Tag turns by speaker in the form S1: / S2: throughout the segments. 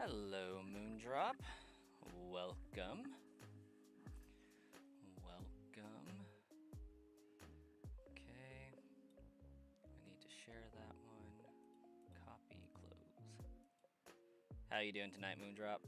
S1: Hello, Moondrop. Welcome. Welcome. Okay. I need to share that one. Copy, close. How you doing tonight, Moondrop?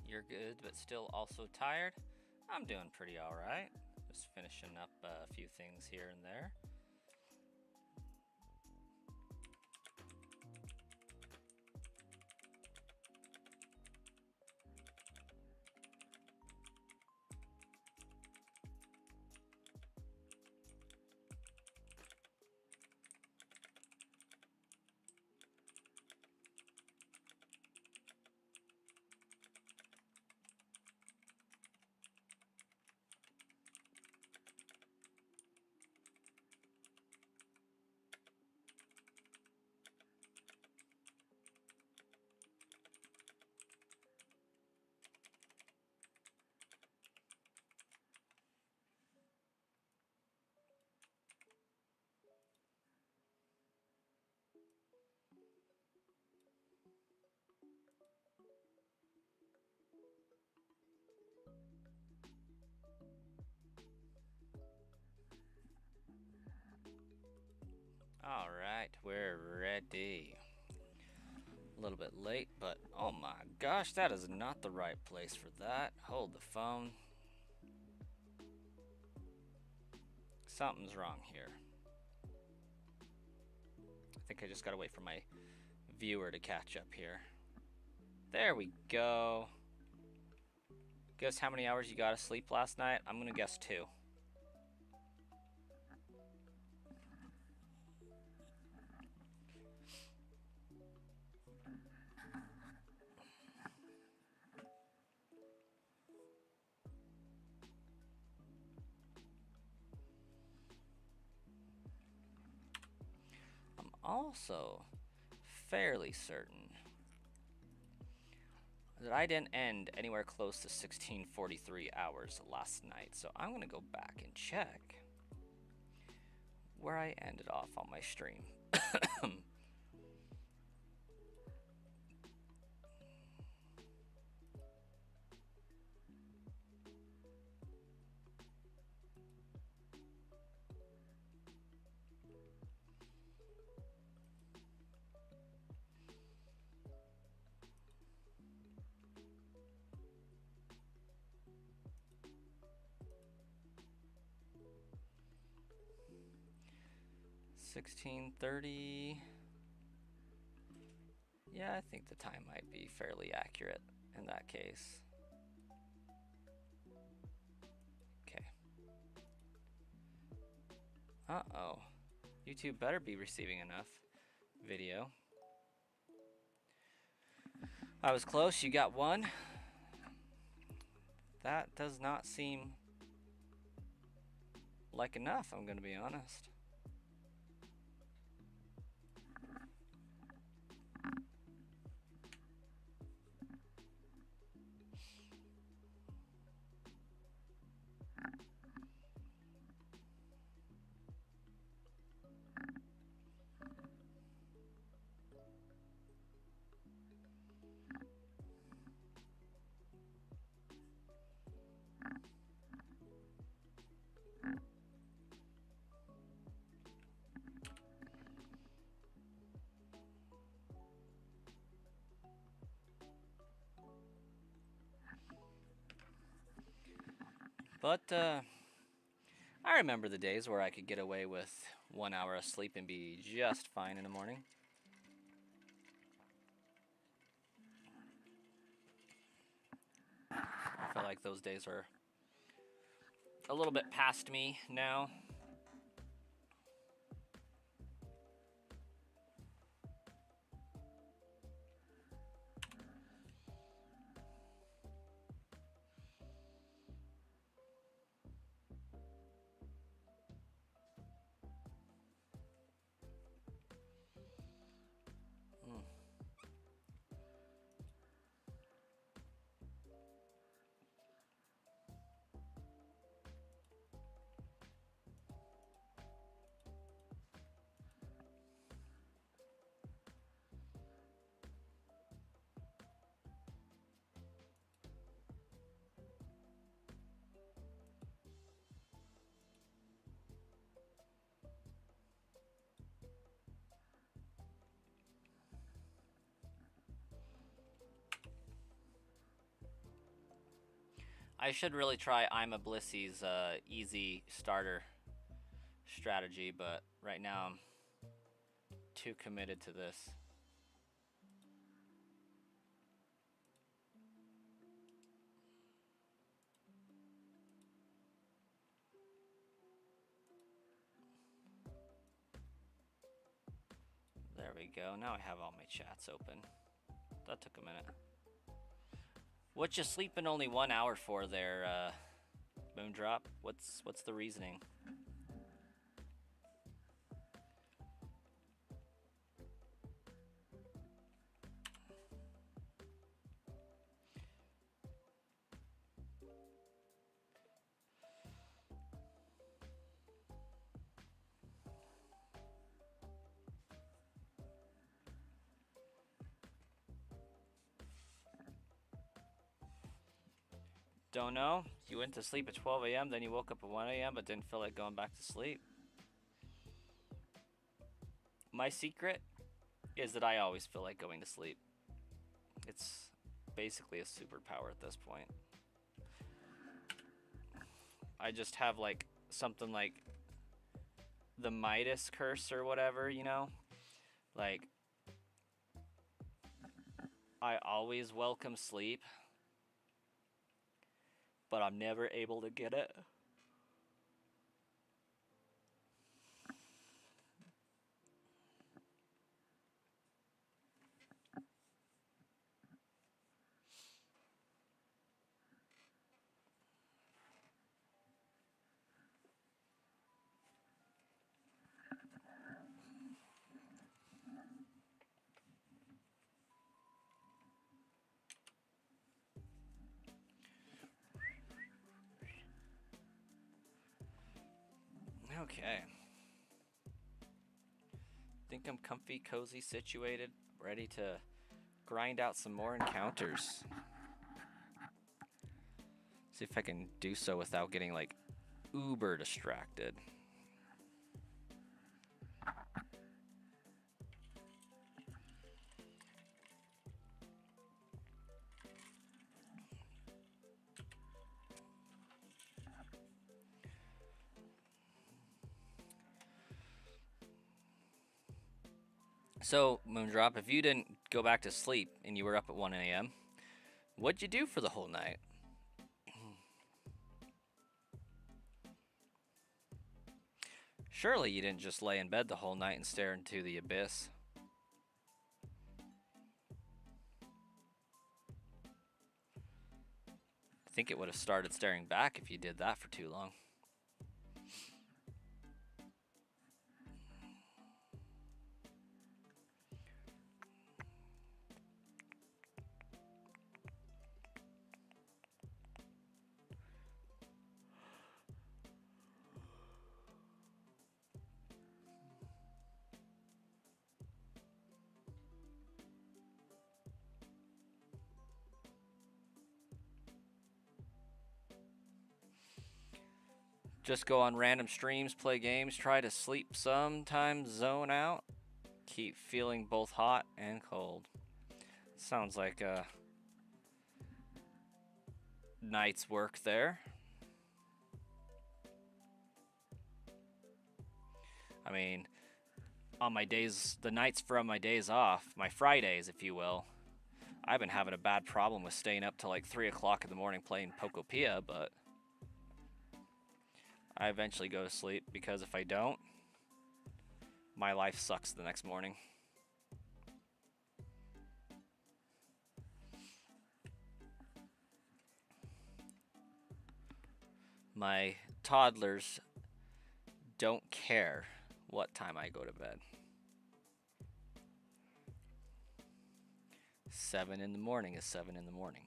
S1: You're good, but still also tired? I'm doing pretty alright. Just finishing up a few things here and there. Alright, we're ready. A little bit late, but oh my gosh, that is not the right place for that. Hold the phone. Something's wrong here. I think I just gotta wait for my viewer to catch up here. There we go. Guess how many hours you got of sleep last night? I'm gonna guess 2. I'm also fairly certain that I didn't end anywhere close to 1643 hours last night, so I'm gonna go back and check where I ended off on my stream. 1630. Yeah, I think the time might be fairly accurate in that case. Okay. Uh-oh. YouTube better be receiving enough video. I was close, you got 1. That does not seem like enough, I'm gonna be honest. But I remember the days where I could get away with 1 hour of sleep and be just fine in the morning. I feel like those days are a little bit past me now. I should really try I'm a Blissy's easy starter strategy, but right now I'm too committed to this. There we go. Now I have all my chats open. That took a minute. What you sleeping only 1 hour for there, Moondrop? What's the reasoning? Don't know. You went to sleep at 12 a.m., then you woke up at 1 a.m., but didn't feel like going back to sleep. My secret is that I always feel like going to sleep. It's basically a superpower at this point. I just have like something like the Midas curse or whatever, you know? Like, I always welcome sleep, but I'm never able to get it. Okay. Think I'm comfy, cozy, situated, ready to grind out some more encounters. See if I can do so without getting like uber distracted. So, Moondrop, if you didn't go back to sleep and you were up at 1 a.m., what'd you do for the whole night? Surely you didn't just lay in bed the whole night and stare into the abyss. I think it would have started staring back if you did that for too long. Just go on random streams, play games, try to sleep, sometimes zone out. Keep feeling both hot and cold. Sounds like a night's work there. I mean, on my days, the nights from my days off, my Fridays, if you will, I've been having a bad problem with staying up till like 3 o'clock in the morning playing Pokopia, but I eventually go to sleep because if I don't, my life sucks the next morning. My toddlers don't care what time I go to bed. 7 in the morning is 7 in the morning.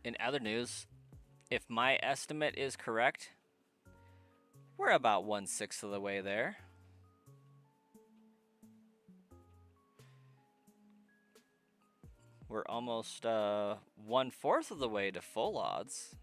S1: In other news, if my estimate is correct, we're about 1/6 of the way there. We're almost 1/4 of the way to full odds.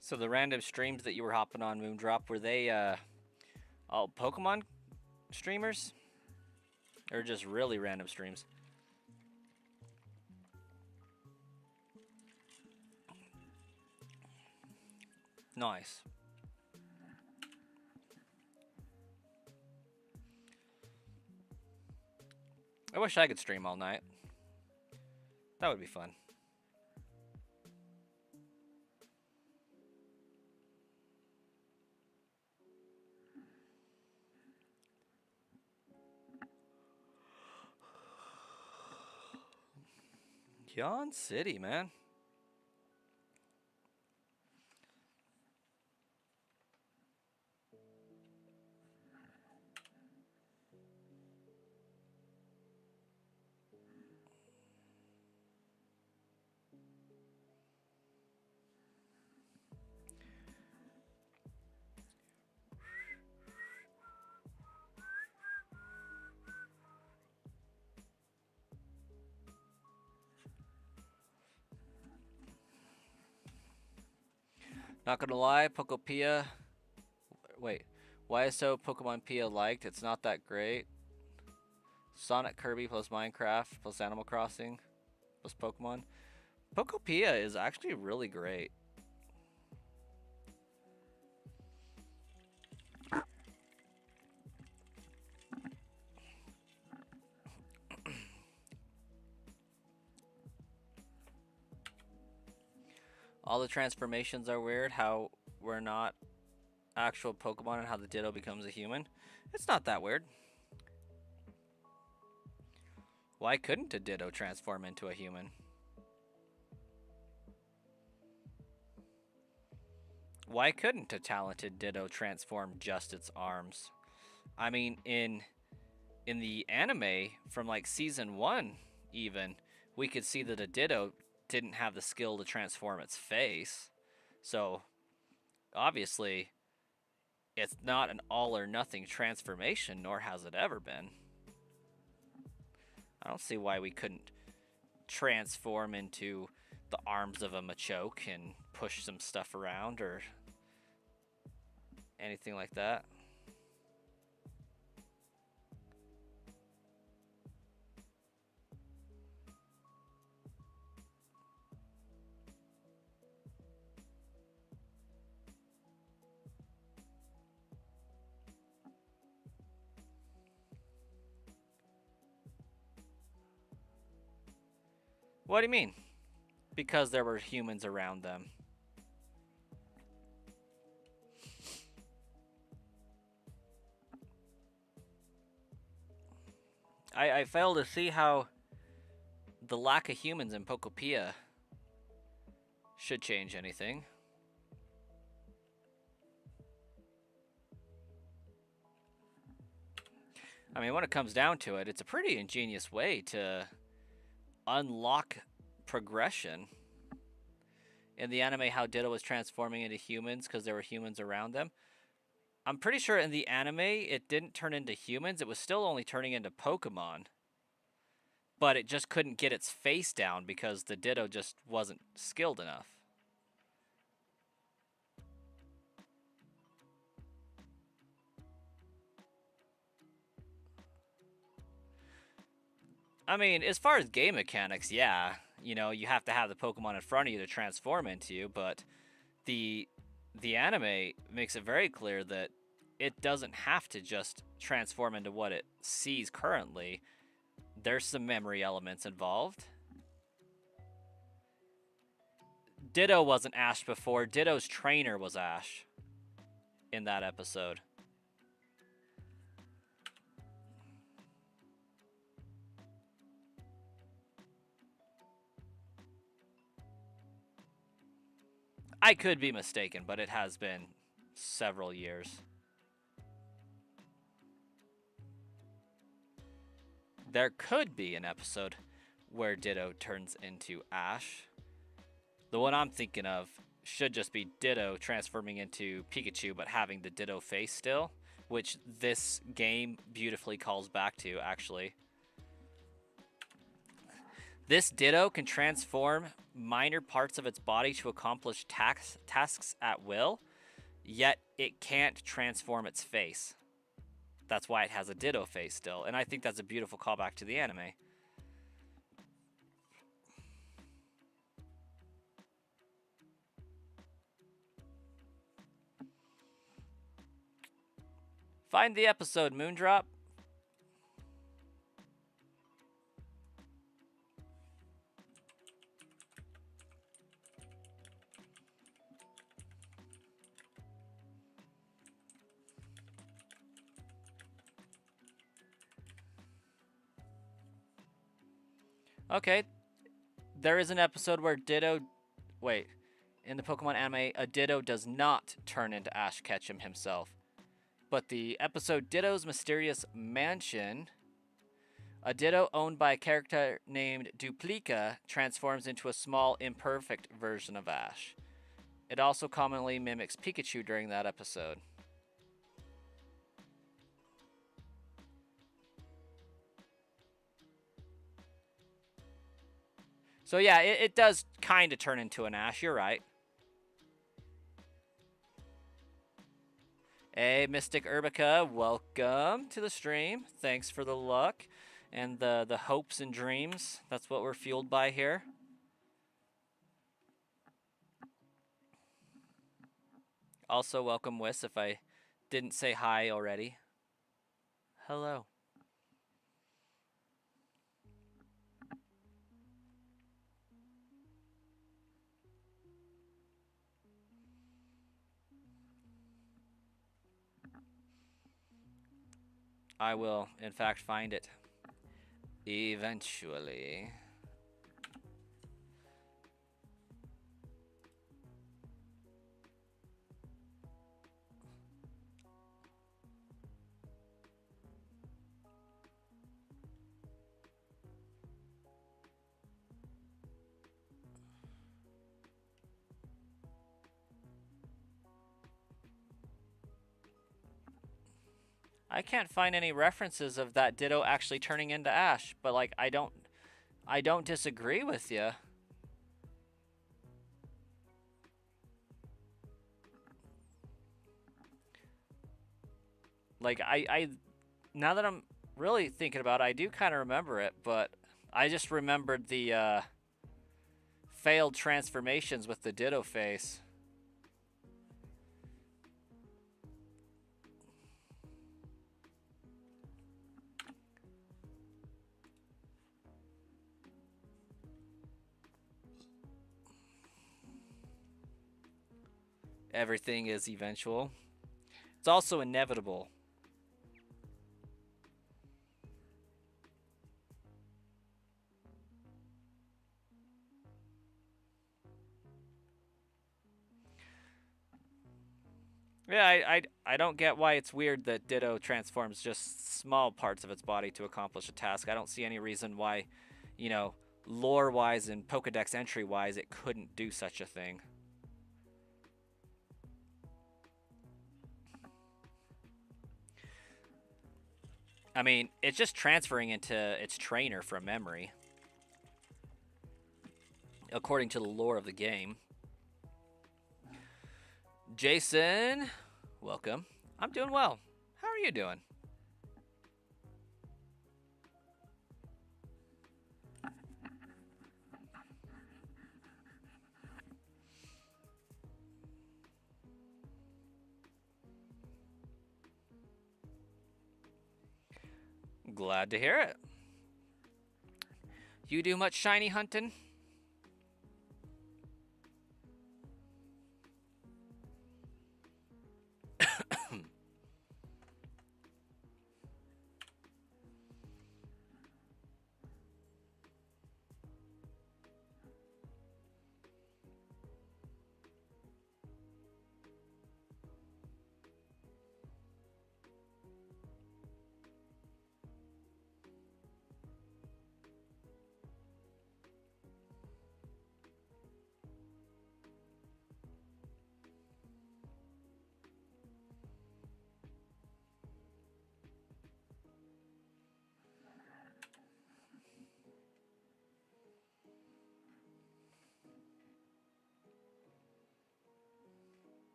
S1: So the random streams that you were hopping on, Moondrop, were they all Pokemon streamers? Or just really random streams? Nice. I wish I could stream all night. That would be fun. Yawn City, man. Not gonna lie, Pokopia. Wait, why is so Pokemon Pia liked? It's not that great. Sonic Kirby plus Minecraft plus Animal Crossing plus Pokemon. Pokopia is actually really great. All the transformations are weird. How we're not actual Pokemon and how the Ditto becomes a human. It's not that weird. Why couldn't a Ditto transform into a human? Why couldn't a talented Ditto transform just its arms? I mean, in the anime from like season 1 even, we could see that a Ditto didn't have the skill to transform its face. So, obviously, it's not an all or nothing transformation, nor has it ever been. I don't see why we couldn't transform into the arms of a Machoke and push some stuff around or anything like that. What do you mean? Because there were humans around them. I fail to see how the lack of humans in Pokopia should change anything. I mean, when it comes down to it, it's a pretty ingenious way to unlock progression. In the anime, how Ditto was transforming into humans because there were humans around them. I'm pretty sure in the anime, it didn't turn into humans. It was still only turning into Pokemon. But it just couldn't get its face down because the Ditto just wasn't skilled enough. I mean, as far as game mechanics, yeah. You know, you have to have the Pokemon in front of you to transform into you, but the anime makes it very clear that it doesn't have to just transform into what it sees currently. There's some memory elements involved. Ditto wasn't Ash before. Ditto's trainer was Ash in that episode. I could be mistaken, but it has been several years. There could be an episode where Ditto turns into Ash. The one I'm thinking of should just be Ditto transforming into Pikachu, but having the Ditto face still, which this game beautifully calls back to, actually. This Ditto can transform minor parts of its body to accomplish tasks at will, yet it can't transform its face. That's why it has a Ditto face still, and I think that's a beautiful callback to the anime. Find the episode, Moondrop. Okay, there is an episode where Ditto... Wait, in the Pokemon anime, a Ditto does not turn into Ash Ketchum himself. But the episode Ditto's Mysterious Mansion, a Ditto owned by a character named Duplica transforms into a small, imperfect version of Ash. It also commonly mimics Pikachu during that episode. So yeah, it does kind of turn into an Ash, you're right. Hey, Mystic Urbica, welcome to the stream. Thanks for the luck and the hopes and dreams. That's what we're fueled by here. Also, welcome, Wiss, if I didn't say hi already. Hello. I will, in fact, find it. Eventually. I can't find any references of that Ditto actually turning into Ash, but like I don't disagree with you. Like I now that I'm really thinking about it, I do kind of remember it, but I just remembered the failed transformations with the Ditto face. Everything is eventual. It's also inevitable. Yeah, I don't get why it's weird that Ditto transforms just small parts of its body to accomplish a task. I don't see any reason why, you know, lore-wise and Pokedex entry-wise, it couldn't do such a thing. I mean, it's just transferring into its trainer from memory, according to the lore of the game. Jason, welcome. I'm doing well. How are you doing? Glad to hear it. You do much shiny hunting?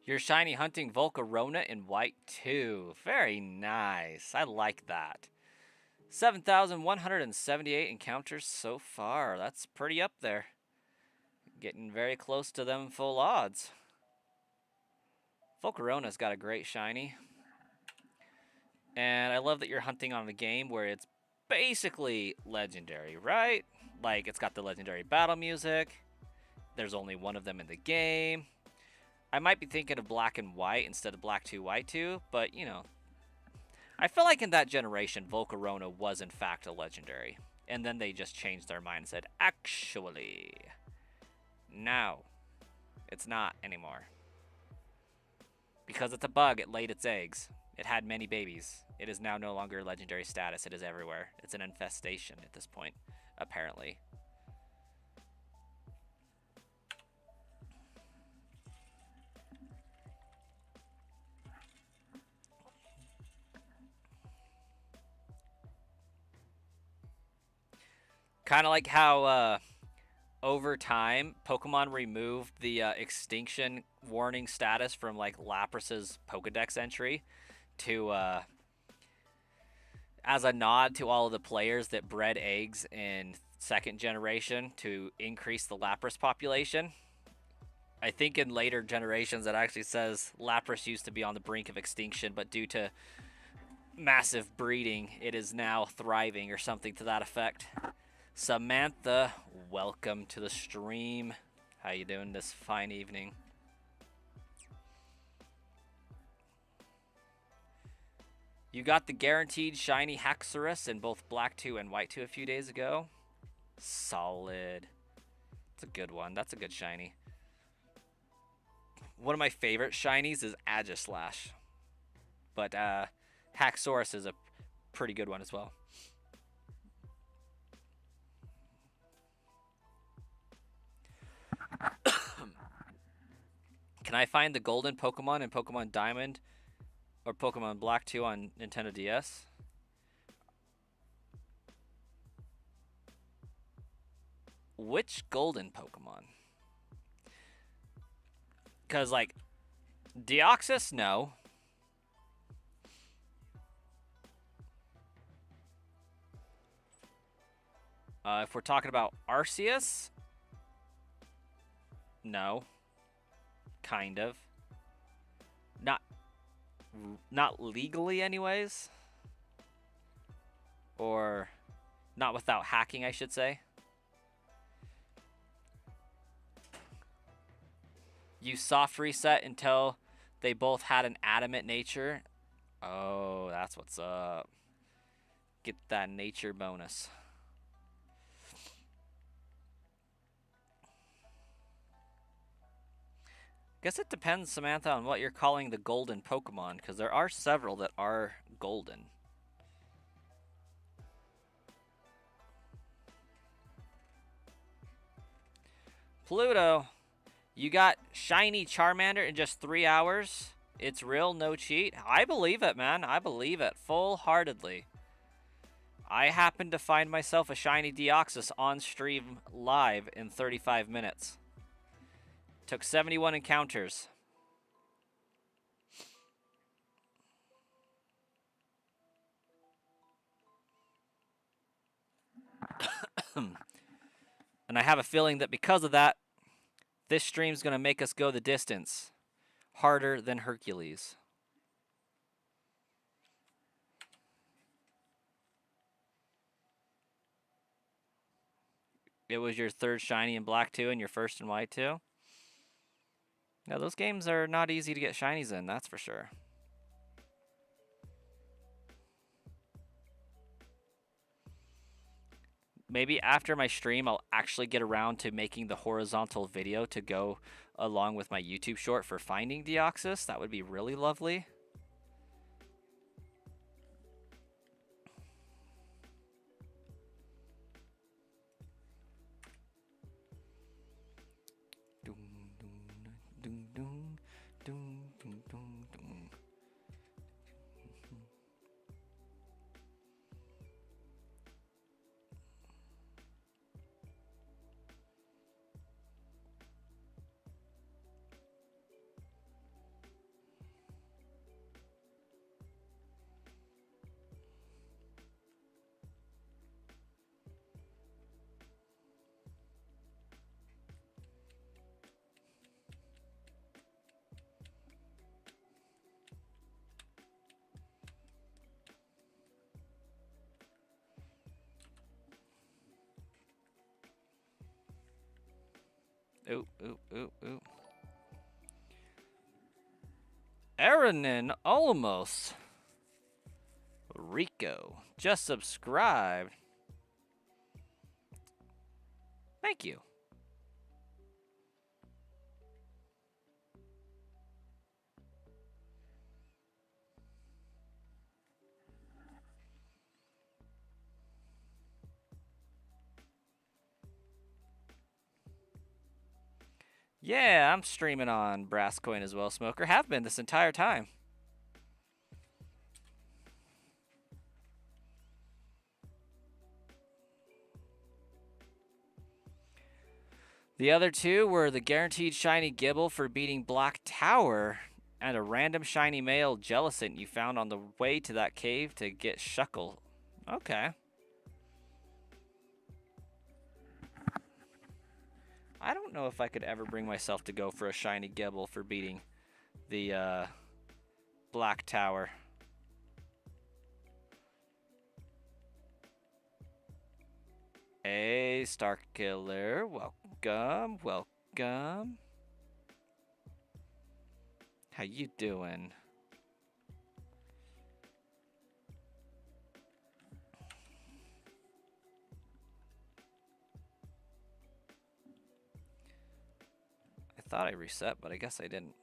S1: You're shiny hunting Volcarona in white too. Very nice. I like that. 7,178 encounters so far. That's pretty up there. Getting very close to them full odds. Volcarona's got a great shiny. And I love that you're hunting on a game where it's basically legendary, right? Like, it's got the legendary battle music. There's only one of them in the game. I might be thinking of black and white instead of black 2, white 2, but, you know. I feel like in that generation, Volcarona was in fact a legendary. And then they just changed their mind and said, actually, no, it's not anymore. Because it's a bug, it laid its eggs. It had many babies. It is now no longer legendary status. It is everywhere. It's an infestation at this point, apparently. Kind of like how over time, Pokemon removed the extinction warning status from like Lapras's Pokedex entry to as a nod to all of the players that bred eggs in second generation to increase the Lapras population. I think in later generations it actually says Lapras used to be on the brink of extinction, but due to massive breeding, it is now thriving or something to that effect. Samantha, welcome to the stream. How you doing this fine evening? You got the guaranteed shiny Haxorus in both black 2 and white 2 a few days ago. Solid. It's a good one. That's a good shiny. One of my favorite shinies is Aegislash. But Haxorus is a pretty good one as well. Can I find the golden Pokemon in Pokemon Diamond or Pokemon Black 2 on Nintendo DS? Which golden Pokemon? Because, like, Deoxys, no. If we're talking about Arceus, no. Kind of. Not legally, anyways. Or not without hacking, I should say. You soft reset until they both had an adamant nature. Oh, that's what's up. Get that nature bonus. Guess it depends, Samantha, on what you're calling the golden Pokemon, because there are several that are golden. Pluto, you got shiny Charmander in just 3 hours? It's real, no cheat? I believe it, man. I believe it full-heartedly. I happened to find myself a shiny Deoxys on stream live in 35 minutes. Took 71 encounters. And I have a feeling that because of that, this stream's going to make us go the distance. Harder than Hercules. It was your third shiny in black 2 and your first in white 2. Now, those games are not easy to get shinies in, that's for sure. Maybe after my stream, I'll actually get around to making the horizontal video to go along with my YouTube short for finding Deoxys. That would be really lovely. Ooh, ooh, ooh, ooh. Aranin Olmos. Rico. Just subscribed. Thank you. Yeah, I'm streaming on Brasscoin as well, Smoker. Have been this entire time. The other two were the guaranteed shiny Gibble for beating Black Tower and a random shiny male Jellicent you found on the way to that cave to get Shuckle. Okay. I don't know if I could ever bring myself to go for a shiny Gibble for beating the Black Tower. Hey, Starkiller. Welcome, welcome. How you doing? I thought I reset, but I guess I didn't.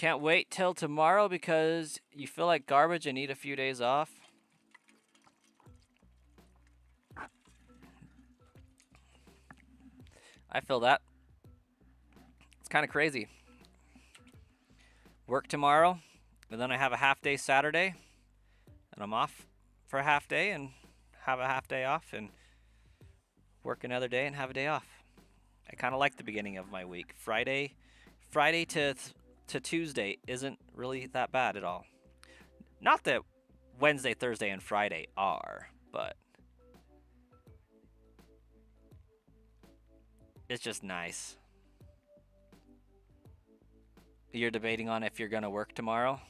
S1: Can't wait till tomorrow because you feel like garbage and need a few days off. I feel that. It's kind of crazy. Work tomorrow, and then I have a half day Saturday, and I'm off for a half day and have a half day off, and work another day and have a day off. I kind of like the beginning of my week. Friday to Tuesday isn't really that bad at all. Not that Wednesday, Thursday, and Friday are, but it's just nice. You're debating on if you're going to work tomorrow?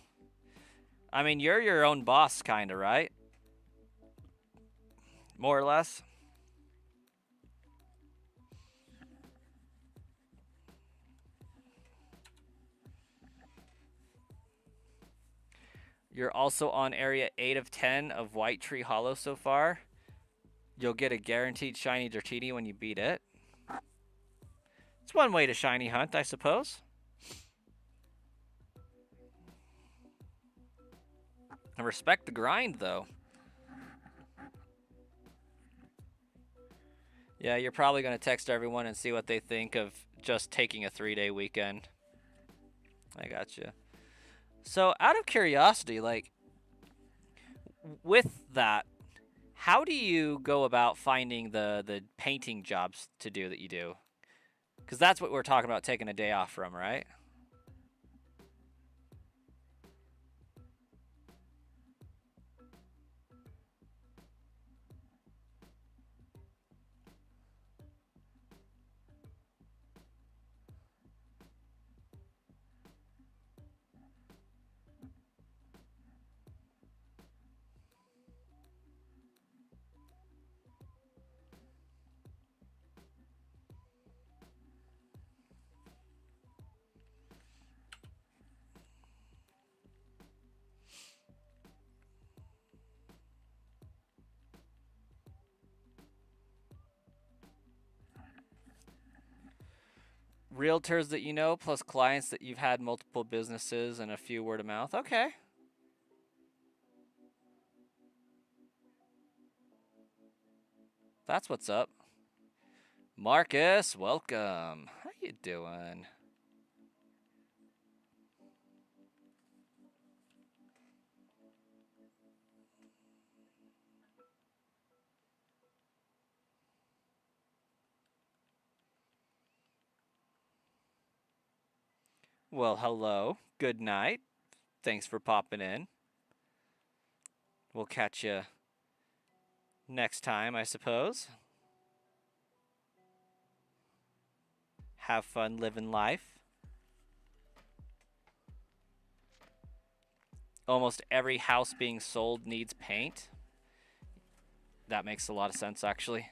S1: I mean, you're your own boss, kind of, right? More or less. You're also on area 8 of 10 of White Tree Hollow so far. You'll get a guaranteed shiny Dratini when you beat it. It's one way to shiny hunt, I suppose. I respect the grind, though. Yeah, you're probably going to text everyone and see what they think of just taking a 3-day weekend. I gotcha. So, out of curiosity, like, with that, how do you go about finding the painting jobs to do that you do? Because that's what we're talking about taking a day off from, right? Realtors that you know, plus clients that you've had multiple businesses and a few word of mouth. Okay. That's what's up. Marcus, welcome. How you doing? Well, hello. Good night. Thanks for popping in. We'll catch you next time, I suppose. Have fun living life. Almost every house being sold needs paint. That makes a lot of sense, actually.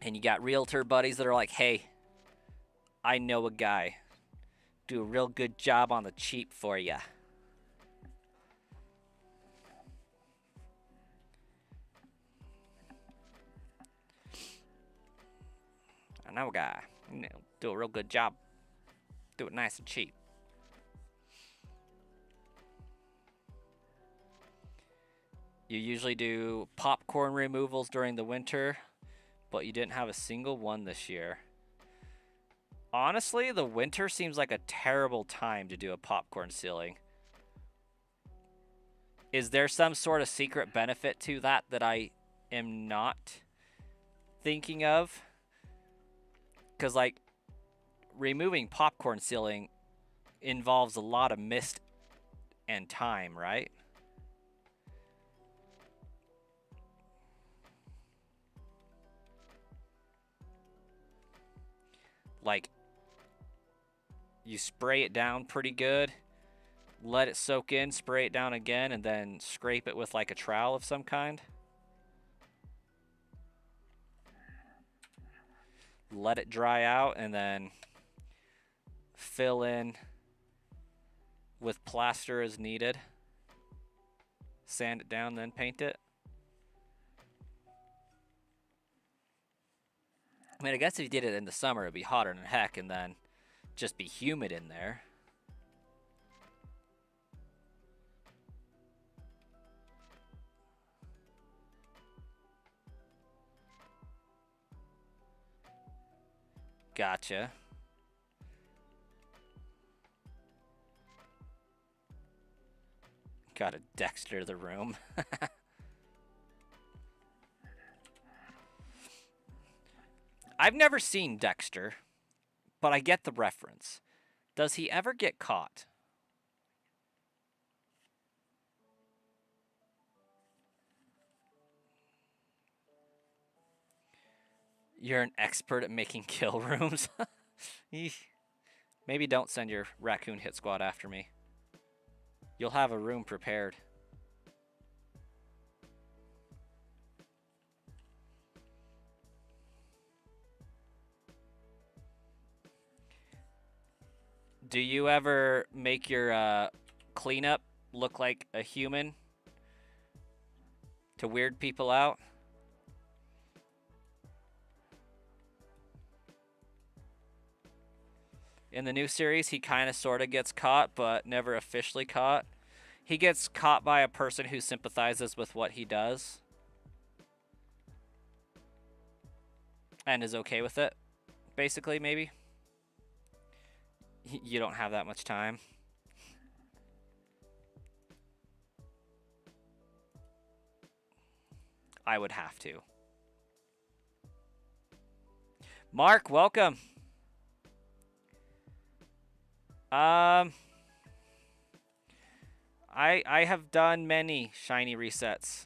S1: And you got realtor buddies that are like, hey, I know a guy. Do a real good job on the cheap for you. I know a guy. Do a real good job. Do it nice and cheap. You usually do popcorn removals during the winter, but you didn't have a single one this year. Honestly, the winter seems like a terrible time to do a popcorn sealing. Is there some sort of secret benefit to that that I am not thinking of? Because, like, removing popcorn sealing involves a lot of mist and time, right? Like, you spray it down pretty good, let it soak in, spray it down again, and then scrape it with like a trowel of some kind. Let it dry out and then fill in with plaster as needed. Sand it down, then paint it. I mean, I guess if you did it in the summer, it'd be hotter than heck, and then just be humid in there. Gotcha. Gotta Dexter the room. I've never seen Dexter, but I get the reference. Does he ever get caught? You're an expert at making kill rooms. Maybe don't send your raccoon hit squad after me. You'll have a room prepared. Do you ever make your cleanup look like a human to weird people out? In the new series, he kind of sort of gets caught, but never officially caught. He gets caught by a person who sympathizes with what he does and is okay with it, basically, maybe. You don't have that much time. I would have to. Mark, welcome. I have done many shiny resets.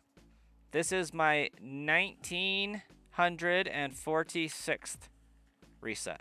S1: This is my 1946th reset.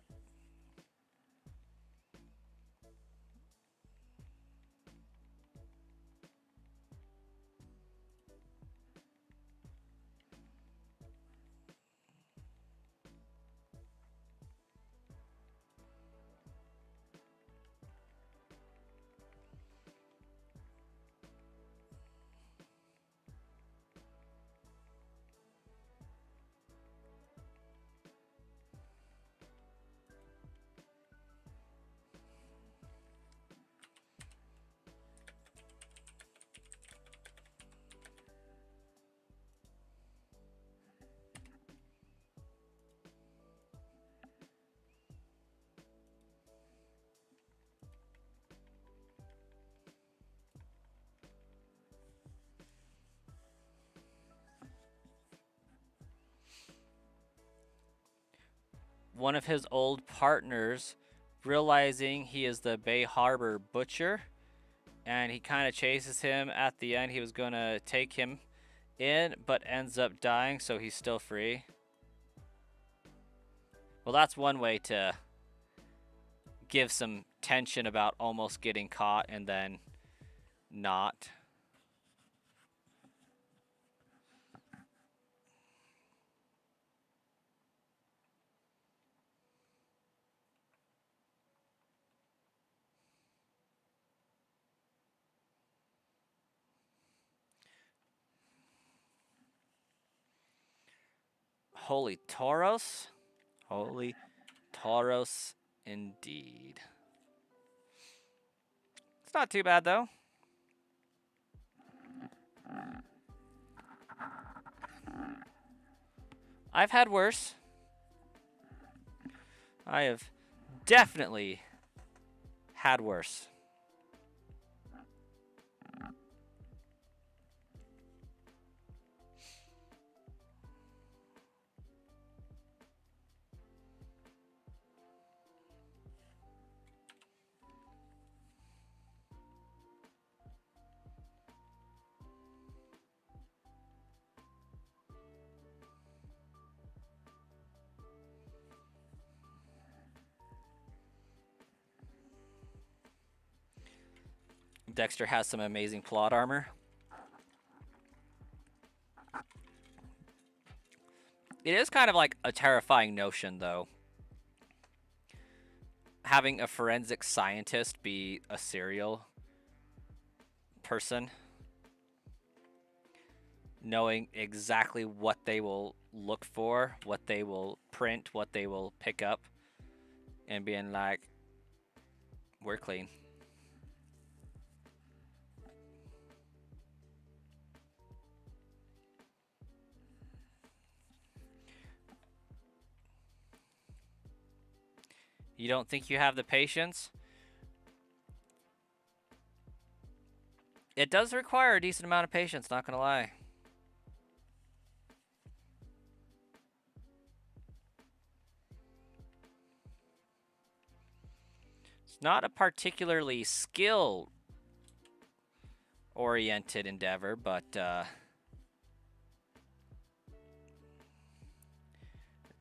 S1: One of his old partners, realizing he is the Bay Harbor Butcher, and he kind of chases him. At the end, he was going to take him in, but ends up dying, so he's still free. Well, that's one way to give some tension about almost getting caught and then not. Holy Tauros? Holy Tauros indeed. It's not too bad, though. I've had worse. I have definitely had worse. Dexter has some amazing plot armor. It is kind of like a terrifying notion, though. Having a forensic scientist be a serial person. knowing exactly what they will look for, what they will print, what they will pick up, and being like, we're clean. You don't think you have the patience? It does require a decent amount of patience, not gonna lie. It's not a particularly skill oriented endeavor, but it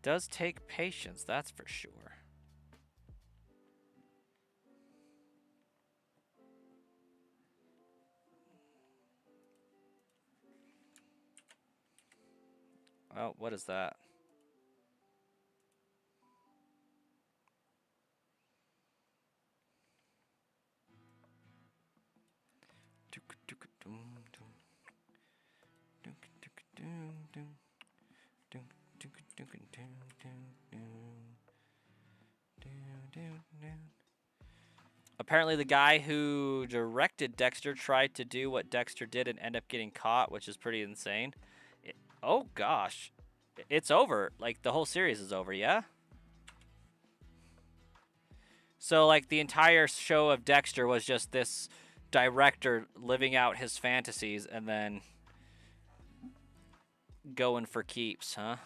S1: does take patience, that's for sure. Oh, what is that? Apparently the guy who directed Dexter tried to do what Dexter did and end up getting caught, which is pretty insane. Oh gosh. It's over. Like the whole series is over, yeah? So like the entire show of Dexter was just this director living out his fantasies and then going for keeps, huh?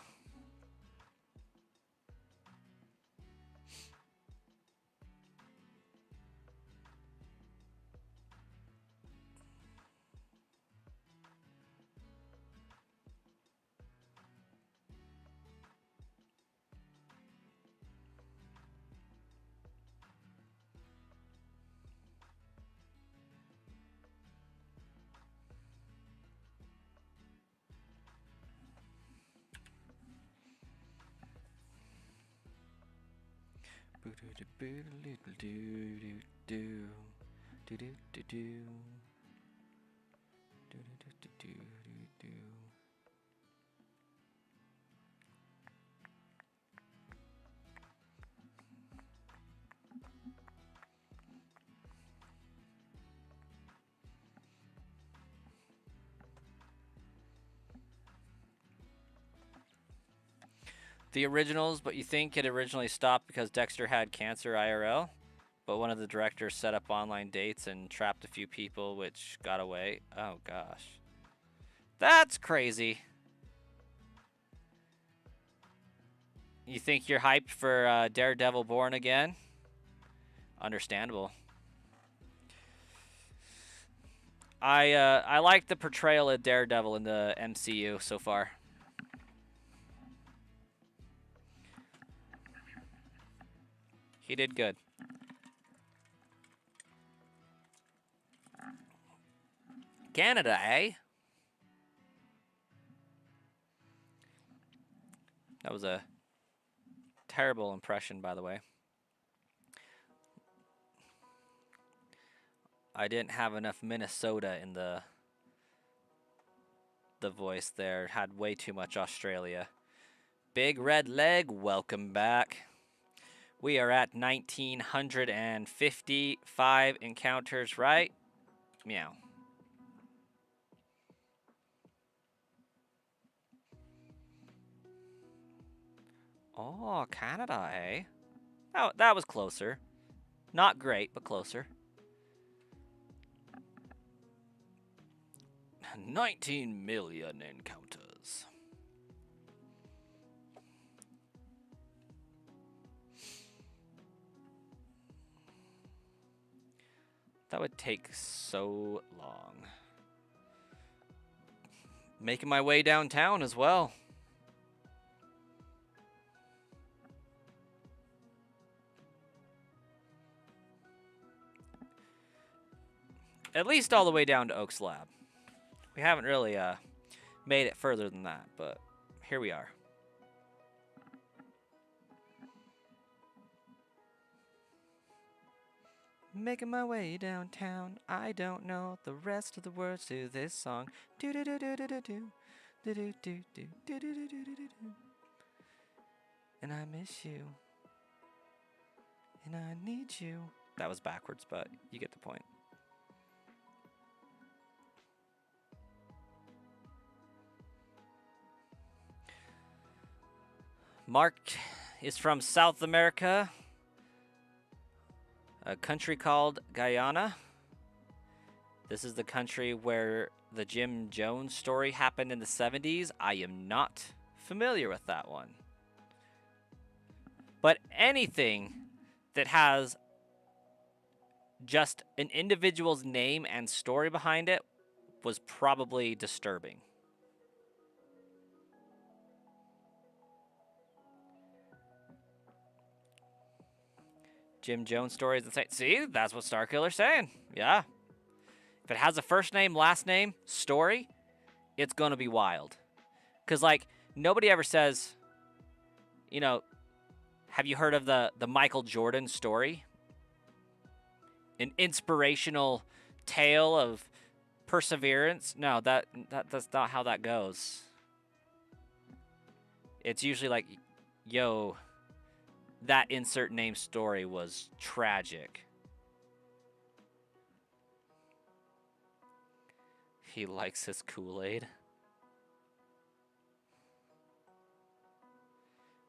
S1: The originals, but you think it originally stopped because Dexter had cancer IRL, but one of the directors set up online dates and trapped a few people, which got away. Oh gosh. That's crazy. You think you're hyped for Daredevil Born Again? Understandable. I like the portrayal of Daredevil in the MCU so far. He did good. Canada, eh? That was a terrible impression, by the way. I didn't have enough Minnesota in the voice there. Had way too much Australia. Big Red Leg, welcome back. We are at 1,955 encounters, right? Meow. Oh, Canada, eh? Oh, that was closer. Not great, but closer. 19 million encounters. That would take so long. Making my way downtown as well. At least all the way down to Oaks Lab. We haven't really made it further than that, but here we are. Making my way downtown. I don't know the rest of the words to this song. Do do do do do do do. And I miss you. And I need you. That was backwards, but you get the point. Mark is from South America, a country called Guyana. This is the country where the Jim Jones story happened in the 70s. I am not familiar with that one. But anything that has just an individual's name and story behind it was probably disturbing. Jim Jones story is insane. See, that's what Starkiller's saying. Yeah. If it has a first name, last name, story, it's going to be wild. Because, like, nobody ever says, you know, have you heard of the Michael Jordan story? An inspirational tale of perseverance? No, that's not how that goes. It's usually like, yo, that insert name story was tragic. He likes his Kool-Aid.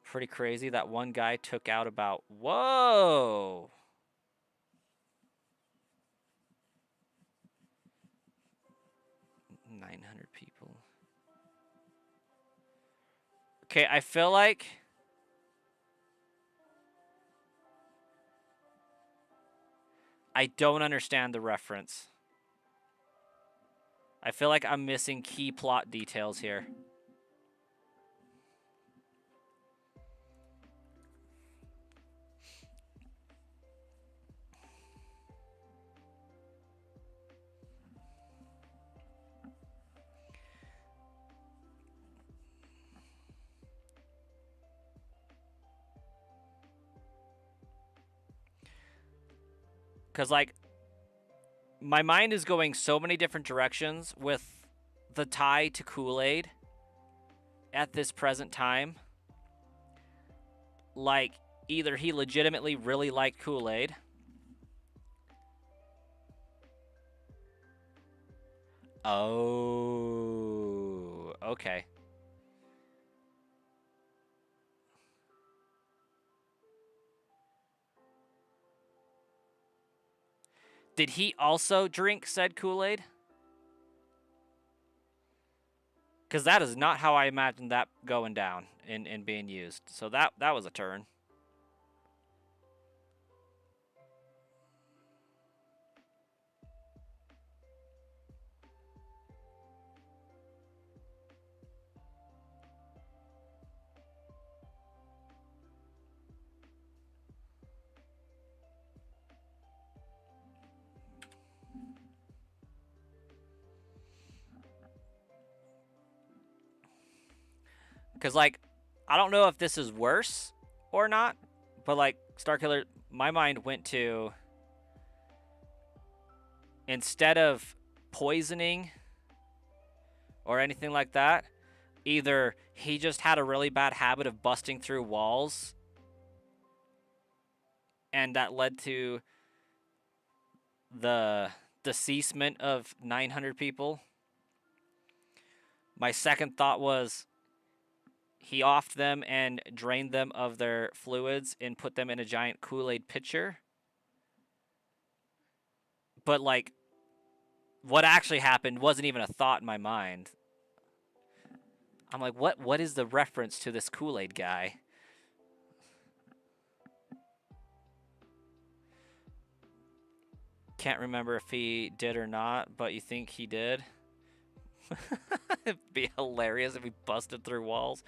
S1: Pretty crazy that one guy took out about, whoa! $900 people. Okay, I feel like I don't understand the reference. I feel like I'm missing key plot details here. Because, like, my mind is going so many different directions with the tie to Kool-Aid at this present time. Like, either he legitimately really liked Kool-Aid, oh, okay. Did he also drink said Kool-Aid? Because that is not how I imagined that going down and being used. So that was a turn. Because, like, I don't know if this is worse or not, but, like, Starkiller, my mind went to, instead of poisoning or anything like that, either he just had a really bad habit of busting through walls, and that led to the deceasement of 900 people. My second thought was he offed them and drained them of their fluids and put them in a giant Kool-Aid pitcher. But, like, what actually happened wasn't even a thought in my mind. I'm like, what is the reference to this Kool-Aid guy? Can't remember if he did or not, but you think he did? It'd be hilarious if he busted through walls.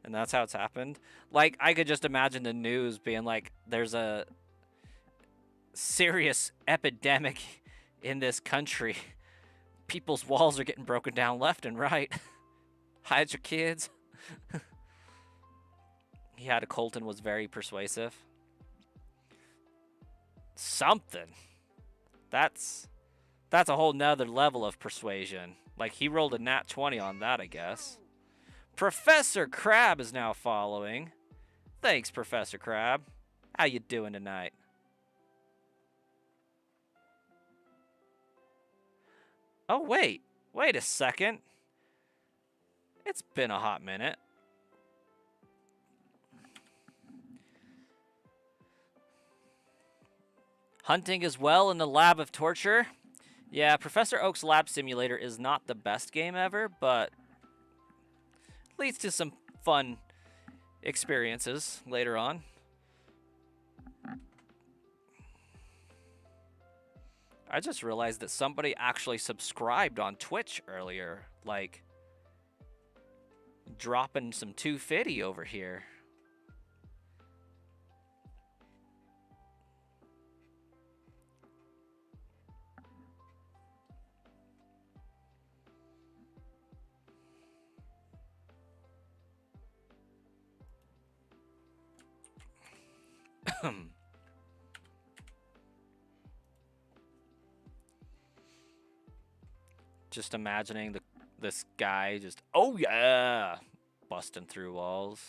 S1: And that's how it's happened. Like, I could just imagine the news being like, there's a serious epidemic in this country. People's walls are getting broken down left and right. Hide your kids. He had a Colton was very persuasive. Something. That's a whole nother level of persuasion. Like, he rolled a nat 20 on that, I guess. Professor Crab is now following. Thanks, Professor Crab. How you doing tonight? Oh, wait. Wait a second. It's been a hot minute. Hunting as well in the Lab of Torture. Yeah, Professor Oak's Lab Simulator is not the best game ever, but leads to some fun experiences later on. I just realized that somebody actually subscribed on Twitch earlier, like dropping some 250 over here. Just imagining this guy just, oh yeah, busting through walls.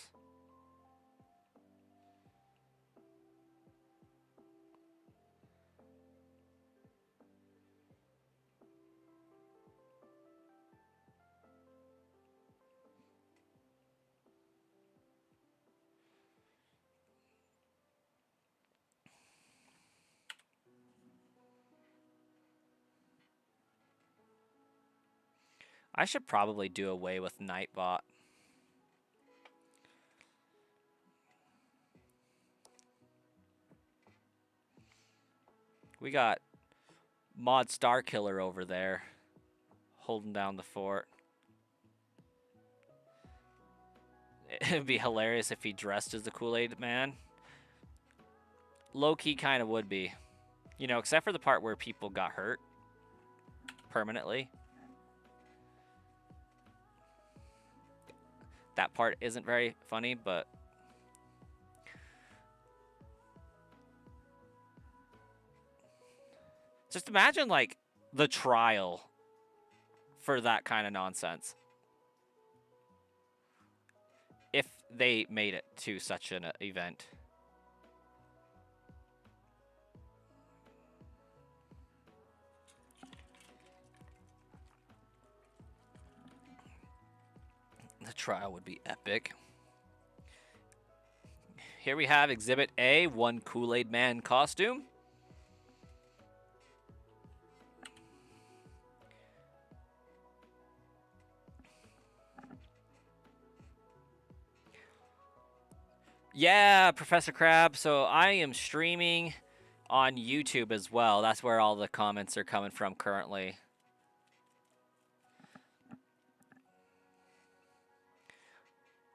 S1: I should probably do away with Nightbot. We got Mod Starkiller over there holding down the fort. It'd be hilarious if he dressed as the Kool-Aid Man. Low-key kind of would be. You know, except for the part where people got hurt permanently. That part isn't very funny, but just imagine, like, the trial for that kind of nonsense. If they made it to such an event. The trial would be epic. Here we have Exhibit A, one Kool-Aid Man costume. Yeah, Professor Crab. So I am streaming on YouTube as well. That's where all the comments are coming from currently.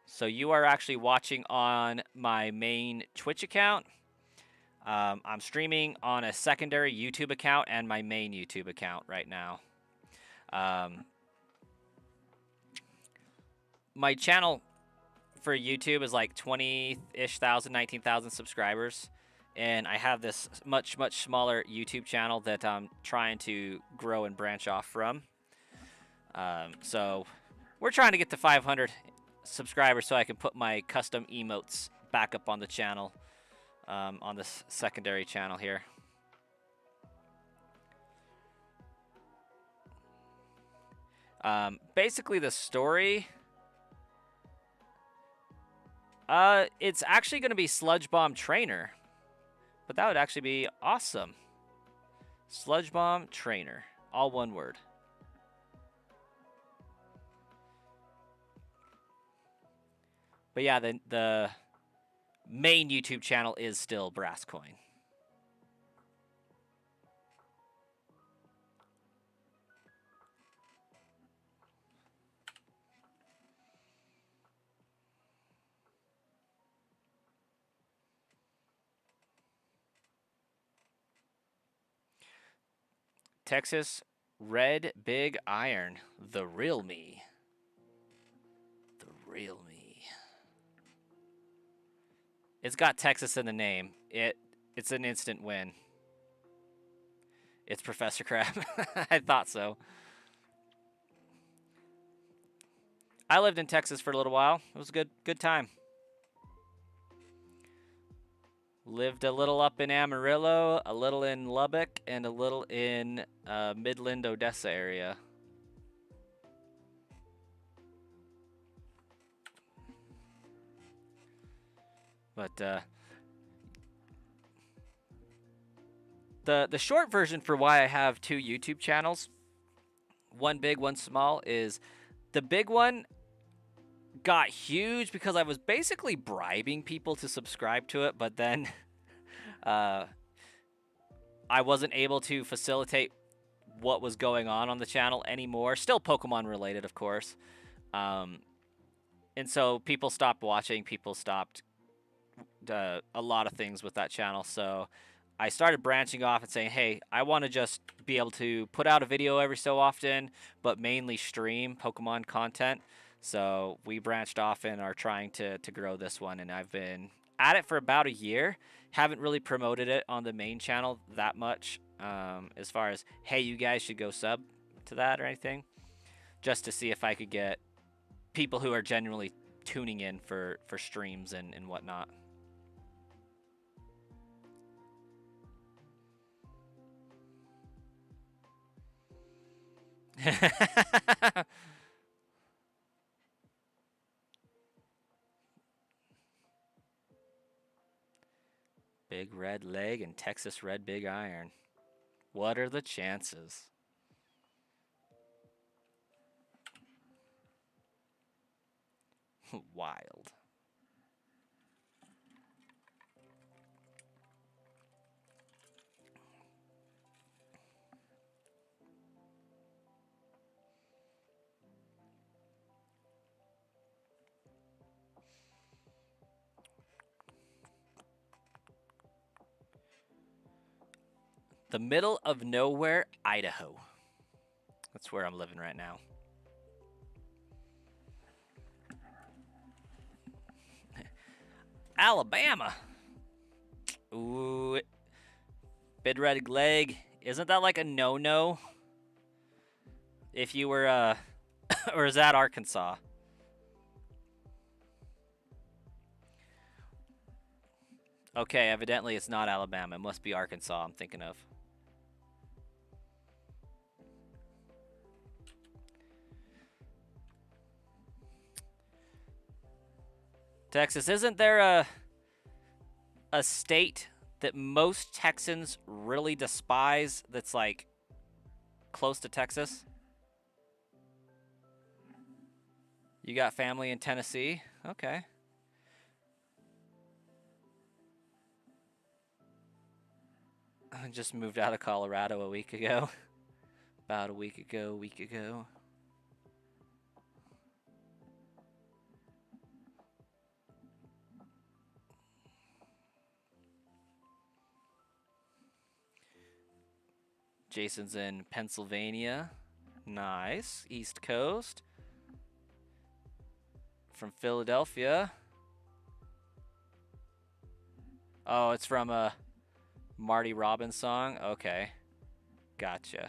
S1: So you are actually watching on my main Twitch account. I'm streaming on a secondary YouTube account and my main YouTube account right now. My channel for YouTube is like 20-ish thousand, 19,000 subscribers. And I have this much, much smaller YouTube channel that I'm trying to grow and branch off from. So we're trying to get to 500 subscribers so I can put my custom emotes back up on the channel, on this secondary channel here. Basically the story, it's actually going to be Sludge Bomb Trainer, but that would actually be awesome. Sludge Bomb Trainer, all one word. But yeah, the main YouTube channel is still Brass Coin. Texas Red Big Iron, the real me. The real me. It's got Texas in the name. It's an instant win. It's Professor Crab. I thought so. I lived in Texas for a little while. It was a good time. Lived a little up in Amarillo, a little in Lubbock, and a little in Midland, Odessa area. But the short version for why I have 2 YouTube channels, one big, one small, is the big one got huge because I was basically bribing people to subscribe to it, but then I wasn't able to facilitate what was going on the channel anymore. Still Pokemon related, of course. And so people stopped watching. People stopped a lot of things with that channel. So I started branching off and saying, hey, I want to just be able to put out a video every so often, but mainly stream Pokemon content. So we branched off and are trying to grow this one. And I've been at it for about a year. Haven't really promoted it on the main channel that much, as far as, hey, you guys should go sub to that or anything. Just to see if I could get people who are genuinely tuning in for streams and whatnot. Big red leg and Texas red big iron. What are the chances? Wild. The middle of nowhere, Idaho. That's where I'm living right now. Alabama. Ooh. Big red leg. Isn't that like a no-no? If you were, or is that Arkansas? Okay, evidently it's not Alabama. It must be Arkansas I'm thinking of. Texas, isn't there a state that most Texans really despise that's like close to Texas? You got family in Tennessee? Okay. I just moved out of Colorado a week ago. About a week ago. Jason's in Pennsylvania. Nice. East Coast. From Philadelphia. Oh, it's from a Marty Robbins song? Okay. Gotcha.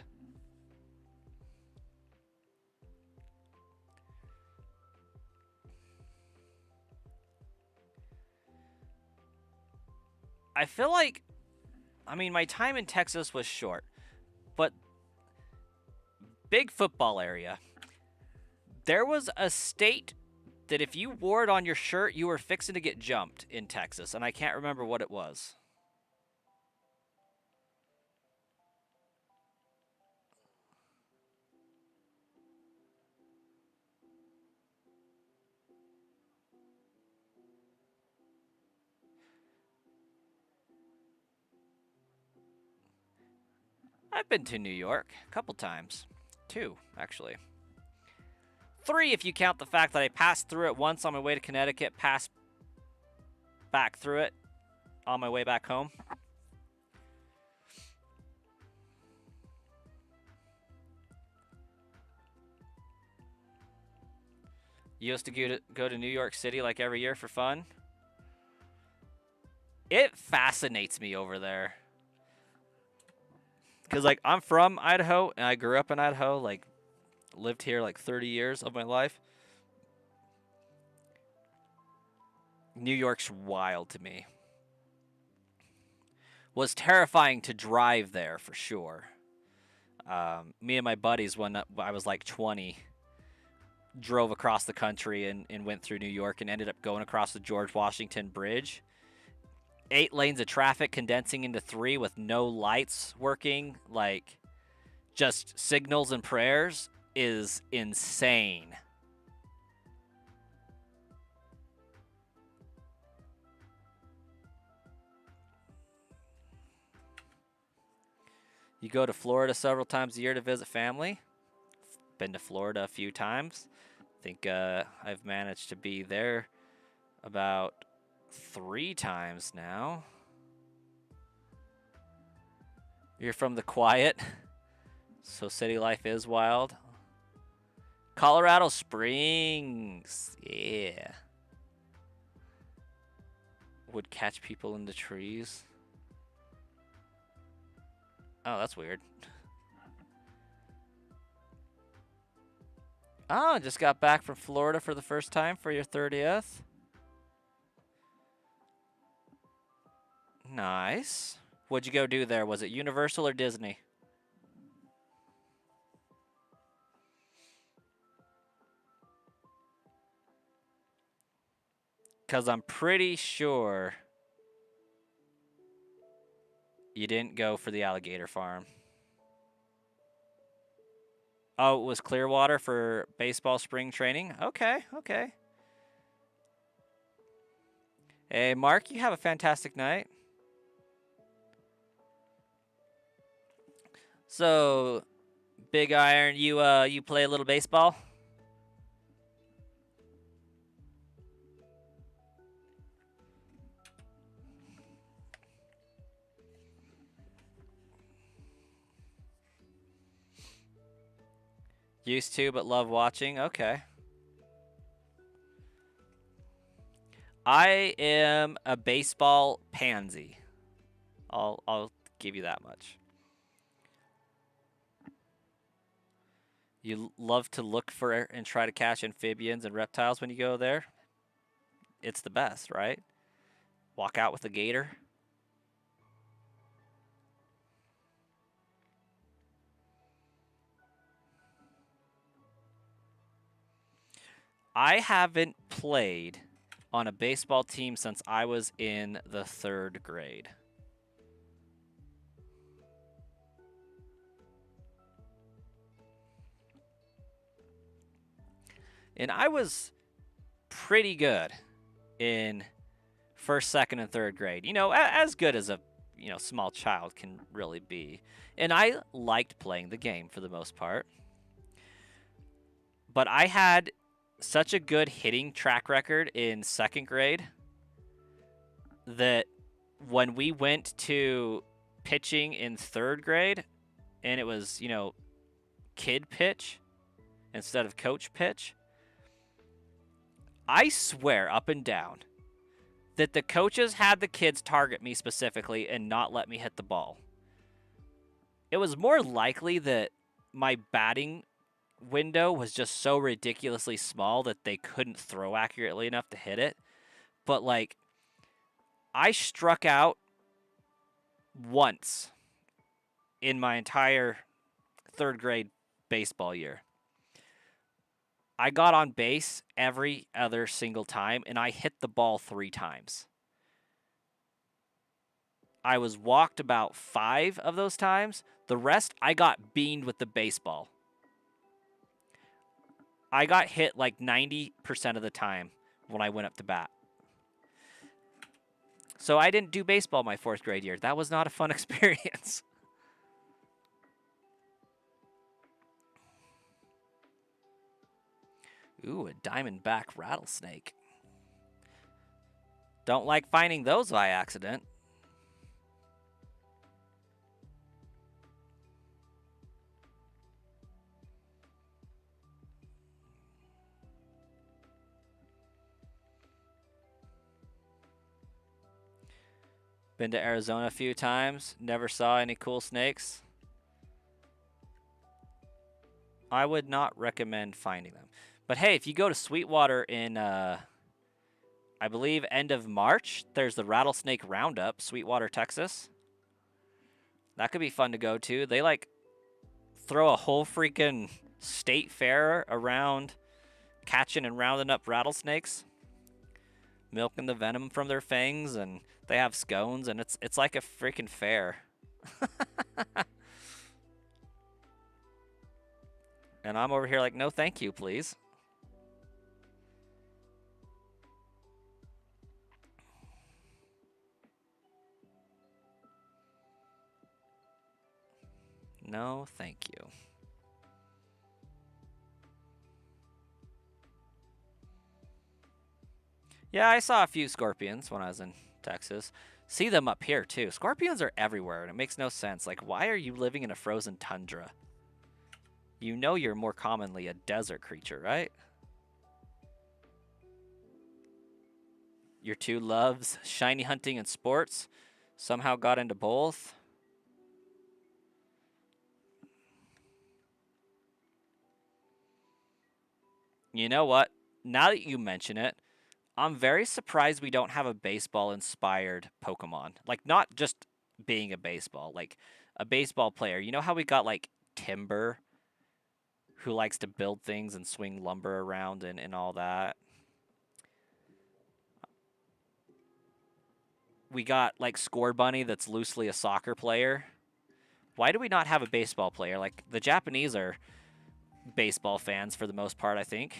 S1: I feel like, I mean, my time in Texas was short, but big football area. There was a state that if you wore it on your shirt, you were fixing to get jumped in Texas, and I can't remember what it was. I've been to New York a couple times. 2, actually. 3 if you count the fact that I passed through it once on my way to Connecticut, passed back through it on my way back home. You used to go to New York City like every year for fun? It fascinates me over there. Because, like, I'm from Idaho, and I grew up in Idaho, like, lived here, like, 30 years of my life. New York's wild to me. Was terrifying to drive there for sure. Me and my buddies, when I was like 20, drove across the country and went through New York and ended up going across the George Washington Bridge. 8 lanes of traffic condensing into 3 with no lights working, like just signals and prayers, is insane. You go to Florida several times a year to visit family. Been to Florida a few times. I think I've managed to be there about 3 times now. You're from the quiet, so city life is wild. Colorado Springs, yeah. Would catch people in the trees. Oh, that's weird. Oh, just got back from Florida for the first time for your 30th. Nice. What'd you go do there? Was it Universal or Disney? Because I'm pretty sure you didn't go for the alligator farm. Oh, it was Clearwater for baseball spring training? Okay, okay. Hey, Mark, you have a fantastic night. So, Big Iron, you play a little baseball? Used to, but love watching. Okay. I am a baseball pansy. I'll give you that much. You love to look for and try to catch amphibians and reptiles when you go there? It's the best, right? Walk out with a gator. I haven't played on a baseball team since I was in the 3rd grade. And I was pretty good in 1st, 2nd, and 3rd grade. You know, as good as a small child can really be. And I liked playing the game for the most part. But I had such a good hitting track record in 2nd grade that when we went to pitching in 3rd grade and it was, kid pitch instead of coach pitch, I swear up and down that the coaches had the kids target me specifically and not let me hit the ball. It was more likely that my batting window was just so ridiculously small that they couldn't throw accurately enough to hit it. But, like, I struck out once in my entire 3rd grade baseball year. I got on base every other single time, and I hit the ball 3 times. I was walked about 5 of those times. The rest, I got beamed with the baseball. I got hit like 90% of the time when I went up to bat. So I didn't do baseball my 4th grade year. That was not a fun experience. Ooh, a diamondback rattlesnake. Don't like finding those by accident. Been to Arizona a few times. Never saw any cool snakes. I would not recommend finding them. But hey, if you go to Sweetwater in I believe end of March, there's the Rattlesnake Roundup, Sweetwater, Texas. That could be fun to go to. They like throw a whole freaking state fair around catching and rounding up rattlesnakes, milking the venom from their fangs, and they have scones, and it's like a freaking fair. And I'm over here like, no thank you, please. No thank you. Yeah, I saw a few scorpions when I was in Texas. See them up here, too. Scorpions are everywhere, and it makes no sense. Like, why are you living in a frozen tundra? You know you're more commonly a desert creature, right? Your two loves, shiny hunting and sports, somehow got into both. You know what? Now that you mention it, I'm very surprised we don't have a baseball-inspired Pokemon. Like, not just being a baseball, like a baseball player. You know how we got, like, Timber, who likes to build things and swing lumber around and all that? We got, like, Score Bunny that's loosely a soccer player. Why do we not have a baseball player? Like, the Japanese are baseball fans for the most part, I think.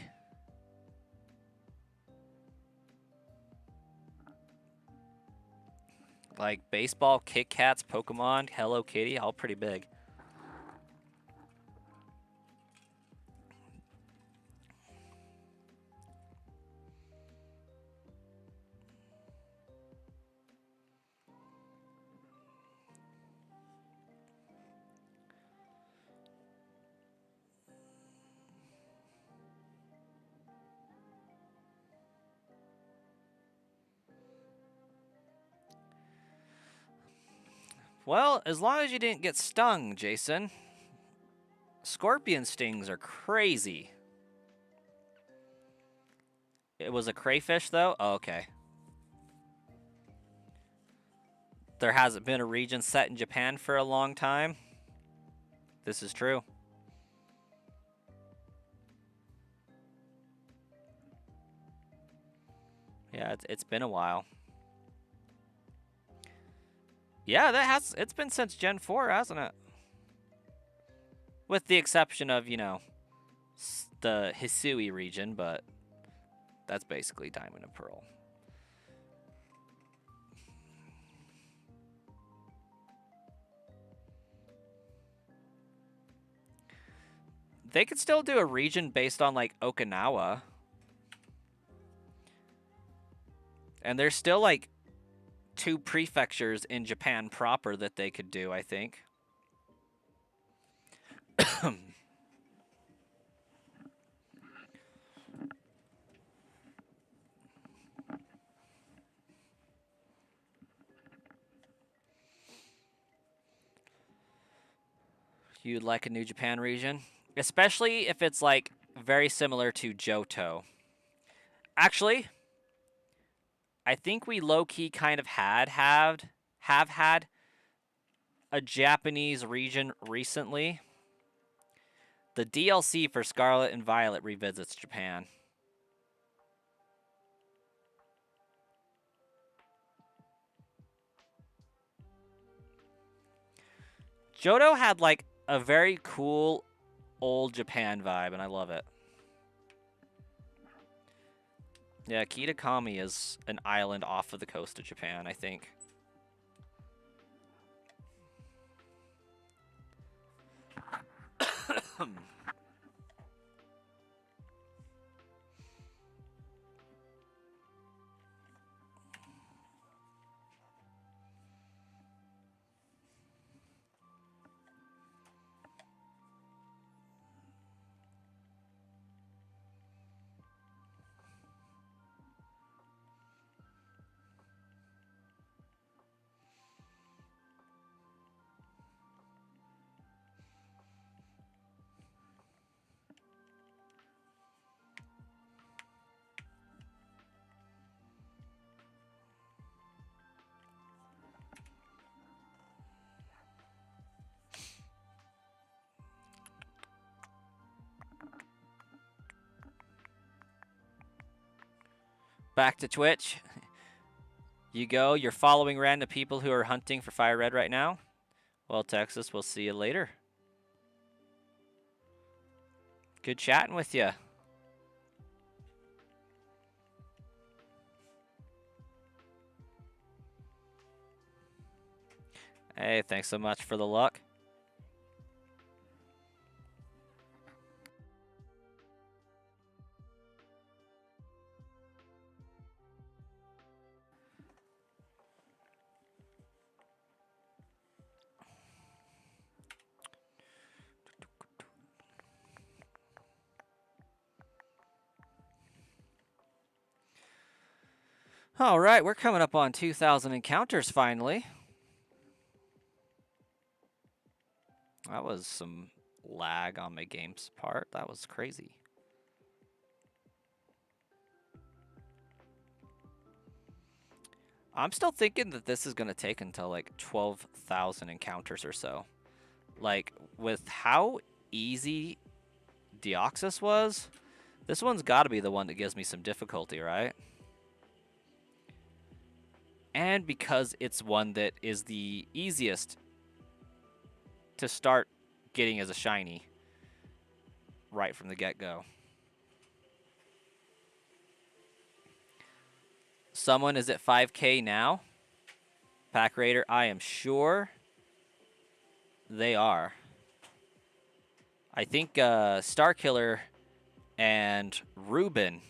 S1: Like, baseball, Kit Kats, Pokemon, Hello Kitty, all pretty big. Well, as long as you didn't get stung, Jason. Scorpion stings are crazy. It was a crayfish, though? Oh, okay. There hasn't been a region set in Japan for a long time. This is true. Yeah, it's been a while. Yeah, it's been since Gen 4, hasn't it? With the exception of, you know, the Hisui region, but that's basically Diamond and Pearl. They could still do a region based on, like, Okinawa. And there's still, like, 2 prefectures in Japan proper that they could do, I think. You'd like a New Japan region? Especially if it's, like, very similar to Johto. Actually, I think we low-key kind of have had a Japanese region recently. The DLC for Scarlet and Violet revisits Japan. Johto had, like, a very cool old Japan vibe, and I love it. Yeah, Kitakami is an island off of the coast of Japan, I think. Back to Twitch. You go. You're following random people who are hunting for Fire Red right now. Well, Texas, we'll see you later. Good chatting with you. Hey, thanks so much for the luck. All right, we're coming up on 2,000 encounters finally. That was some lag on my game's part. That was crazy. I'm still thinking that this is going to take until like 12,000 encounters or so. Like, with how easy Deoxys was, this one's got to be the one that gives me some difficulty, right? And because it's one that is the easiest to start getting as a shiny right from the get-go. Someone is at 5K now. Pack Raider, I am sure they are. I think Starkiller and Ruben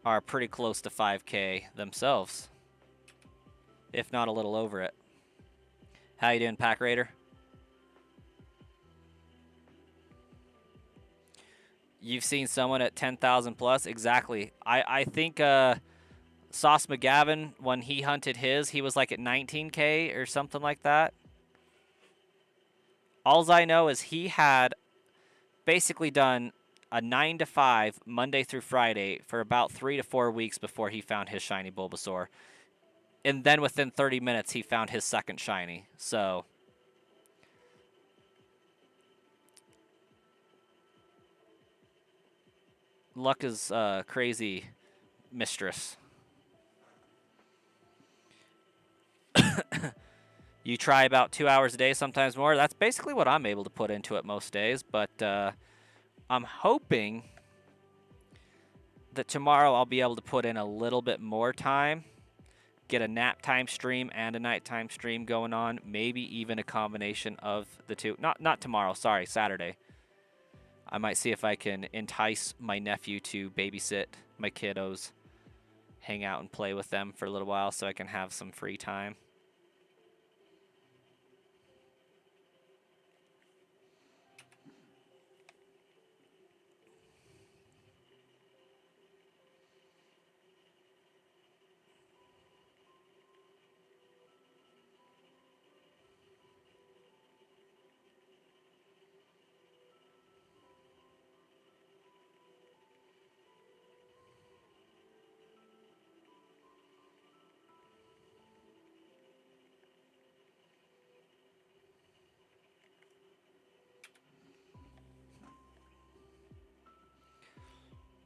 S1: are pretty close to 5K themselves, if not a little over it. How you doing, Pack Raider? You've seen someone at 10,000 plus? Exactly. I think Sauce McGavin, when he hunted his, he was like at 19K or something like that. Alls I know is he had basically done a 9 to 5 Monday through Friday for about 3 to 4 weeks before he found his shiny Bulbasaur. And then within 30 minutes, he found his second shiny. So luck is crazy mistress. You try about 2 hours a day, sometimes more. That's basically what I'm able to put into it most days. But I'm hoping that tomorrow I'll be able to put in a little bit more time, get a nap time stream and a nighttime stream going on, maybe even a combination of the two. Not tomorrow, sorry, Saturday. I might see if I can entice my nephew to babysit my kiddos, hang out and play with them for a little while so I can have some free time.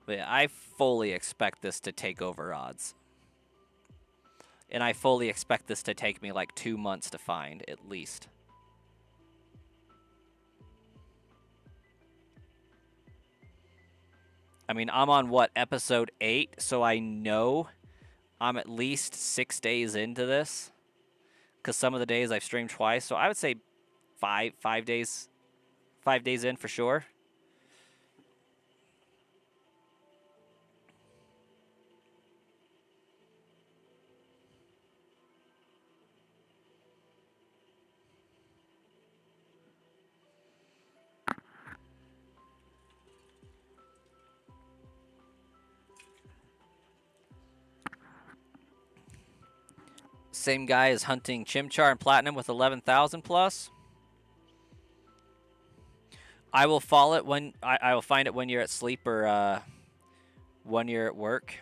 S1: But yeah, I fully expect this to take over odds. And I fully expect this to take me like 2 months to find, at least. I mean, I'm on, what, episode 8? So I know I'm at least 6 days into this. Because some of the days I've streamed twice. So I would say 5 days in for sure. Same guy is hunting Chimchar and Platinum with 11,000 plus. I will follow it when I will find it when you're at sleep or when you're at work.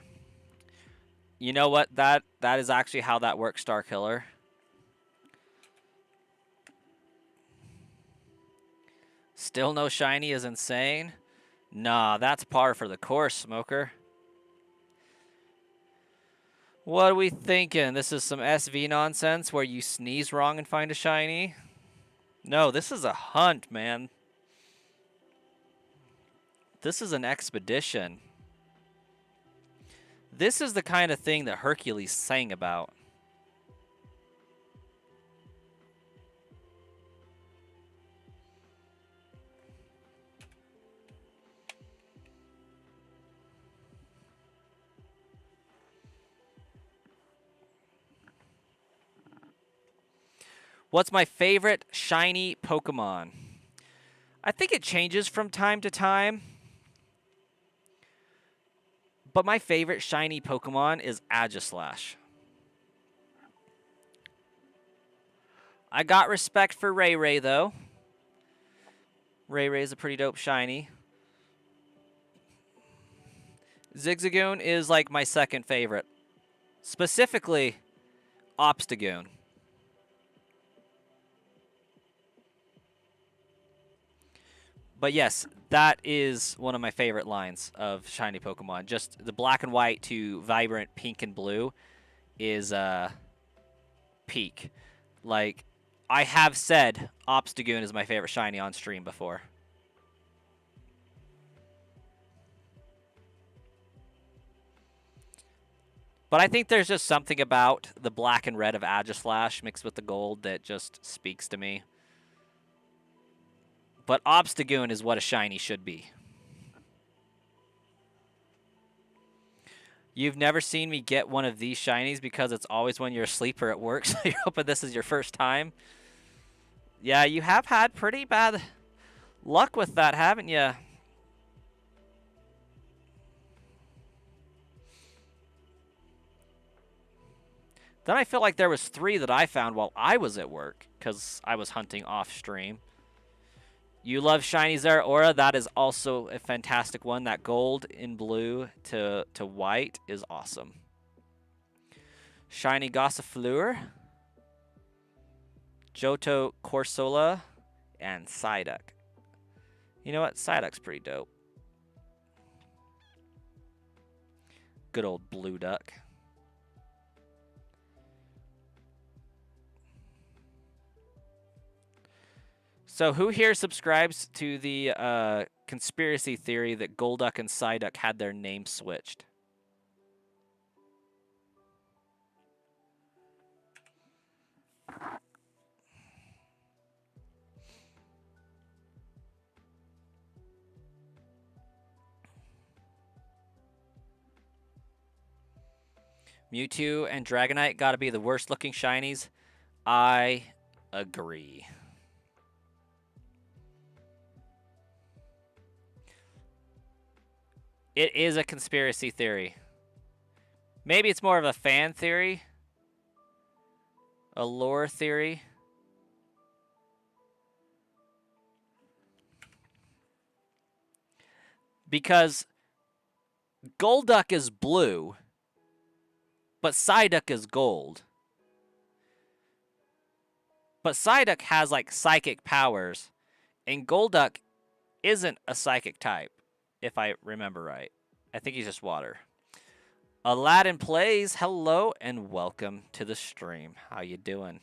S1: You know what? That is actually how that works, Starkiller. Still no shiny is insane. Nah, that's par for the course, Smoker. What are we thinking? This is some SV nonsense where you sneeze wrong and find a shiny? No, this is a hunt, man. This is an expedition. This is the kind of thing that Hercules sang about. What's my favorite shiny Pokemon? I think it changes from time to time. But my favorite shiny Pokemon is Aegislash. I got respect for Ray Ray, though. Ray Ray is a pretty dope shiny. Zigzagoon is like my second favorite. Specifically, Obstagoon. But yes, that is one of my favorite lines of shiny Pokemon. Just the black and white to vibrant pink and blue is peak. Like, I have said Obstagoon is my favorite shiny on stream before. But I think there's just something about the black and red of Aegislash mixed with the gold that just speaks to me. But Obstagoon is what a shiny should be. You've never seen me get one of these shinies because it's always when you're asleep or at work, so you're hoping this is your first time. Yeah, you have had pretty bad luck with that, haven't you? Then I feel like there was 3 that I found while I was at work because I was hunting off stream. You love shiny Zeraora. That is also a fantastic one. That gold in blue to white is awesome. Shiny Gossifleur, Johto Corsola, and Psyduck. You know what? Psyduck's pretty dope. Good old blue duck. So who here subscribes to the conspiracy theory that Golduck and Psyduck had their names switched? Mewtwo and Dragonite gotta be the worst looking shinies. I agree. It is a conspiracy theory. Maybe it's more of a fan theory. A lore theory. Because Golduck is blue, but Psyduck is gold. But Psyduck has, like, psychic powers, and Golduck isn't a psychic type, if I remember right. I think he's just water. Aladdin Plays, hello, and welcome to the stream. How you doing?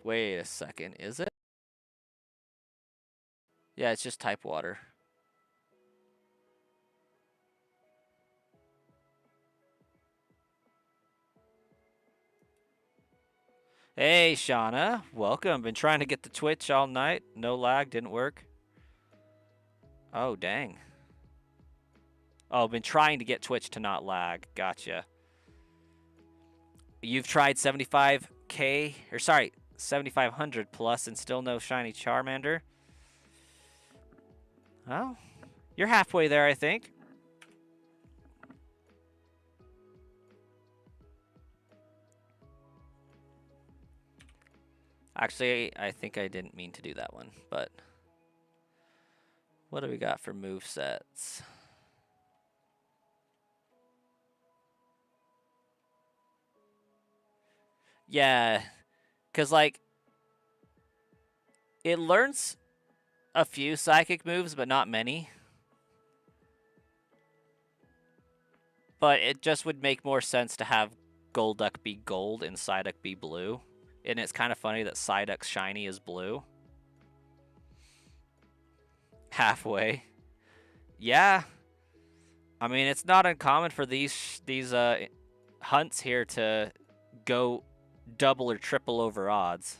S1: Wait a second, is it? Yeah, it's just type water. Hey, Shauna, welcome. Been trying to get the Twitch all night. No lag, didn't work. Oh, dang. Oh, been trying to get Twitch to not lag. Gotcha. You've tried 75K, or sorry, 7,500 plus and still no shiny Charmander? Well, you're halfway there, I think. Actually, I think I didn't mean to do that one, but what do we got for move sets? Yeah, because, like, it learns a few psychic moves, but not many. But it just would make more sense to have Golduck be gold and Psyduck be blue. And it's kind of funny that Psyduck's shiny is blue. Halfway. Yeah. I mean, it's not uncommon for these hunts here to go double or triple over odds.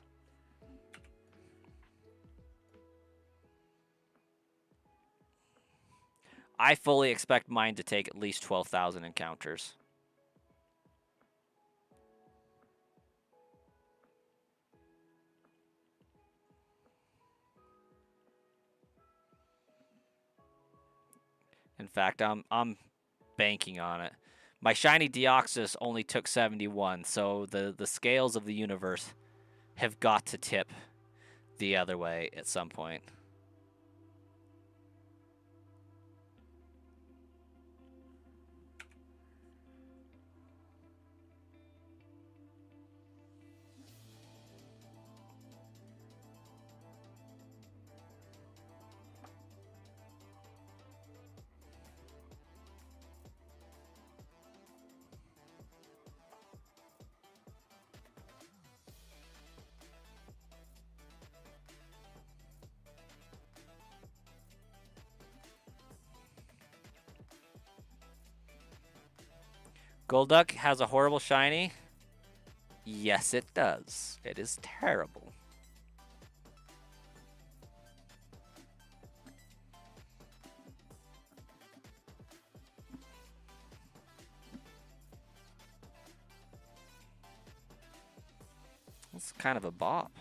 S1: I fully expect mine to take at least 12,000 encounters. In fact, I'm banking on it. My shiny Deoxys only took 71, so the scales of the universe have got to tip the other way at some point. Golduck has a horrible shiny. Yes, it does. It is terrible. It's kind of a bop.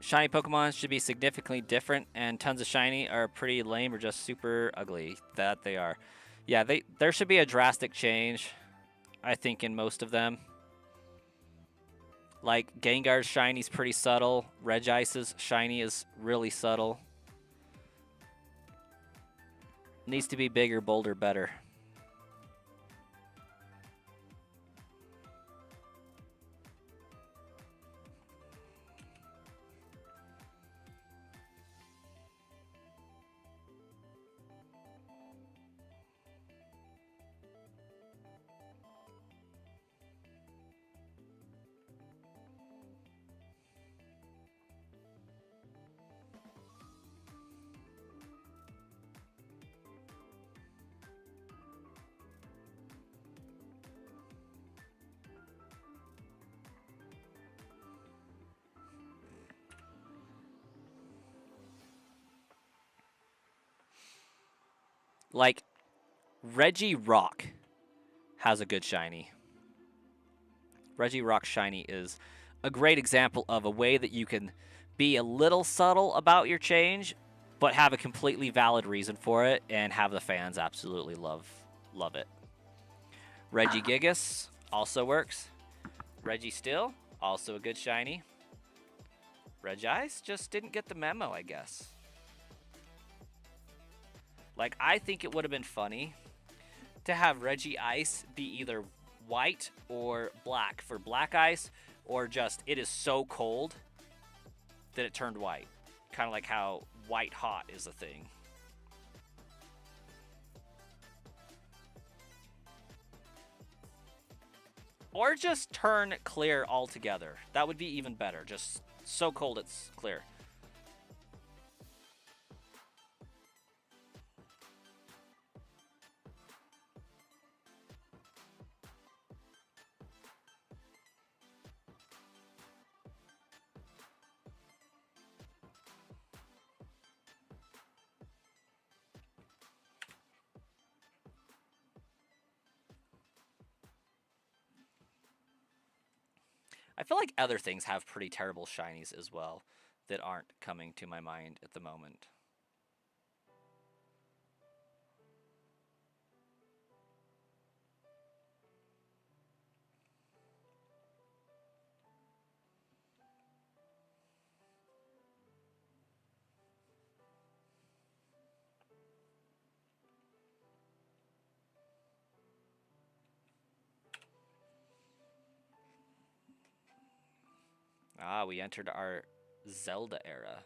S1: Shiny Pokemon should be significantly different, and tons of shiny are pretty lame or just super ugly. That they are. Yeah, there should be a drastic change, I think, in most of them. Like, Gengar's shiny is pretty subtle. Regice's shiny is really subtle. Needs to be bigger, bolder, better. Like, Regirock has a good shiny. Regirock shiny is a great example of a way that you can be a little subtle about your change, but have a completely valid reason for it and have the fans absolutely love it. Regigigas also works. Registeel, also a good shiny. Regice just didn't get the memo, I guess. Like, I think it would have been funny to have Regice be either white or black for black ice, or just it is so cold that it turned white. Kind of like how white hot is a thing. Or just turn clear altogether. That would be even better. Just so cold it's clear. I feel like other things have pretty terrible shinies as well that aren't coming to my mind at the moment. Ah, we entered our Zelda era.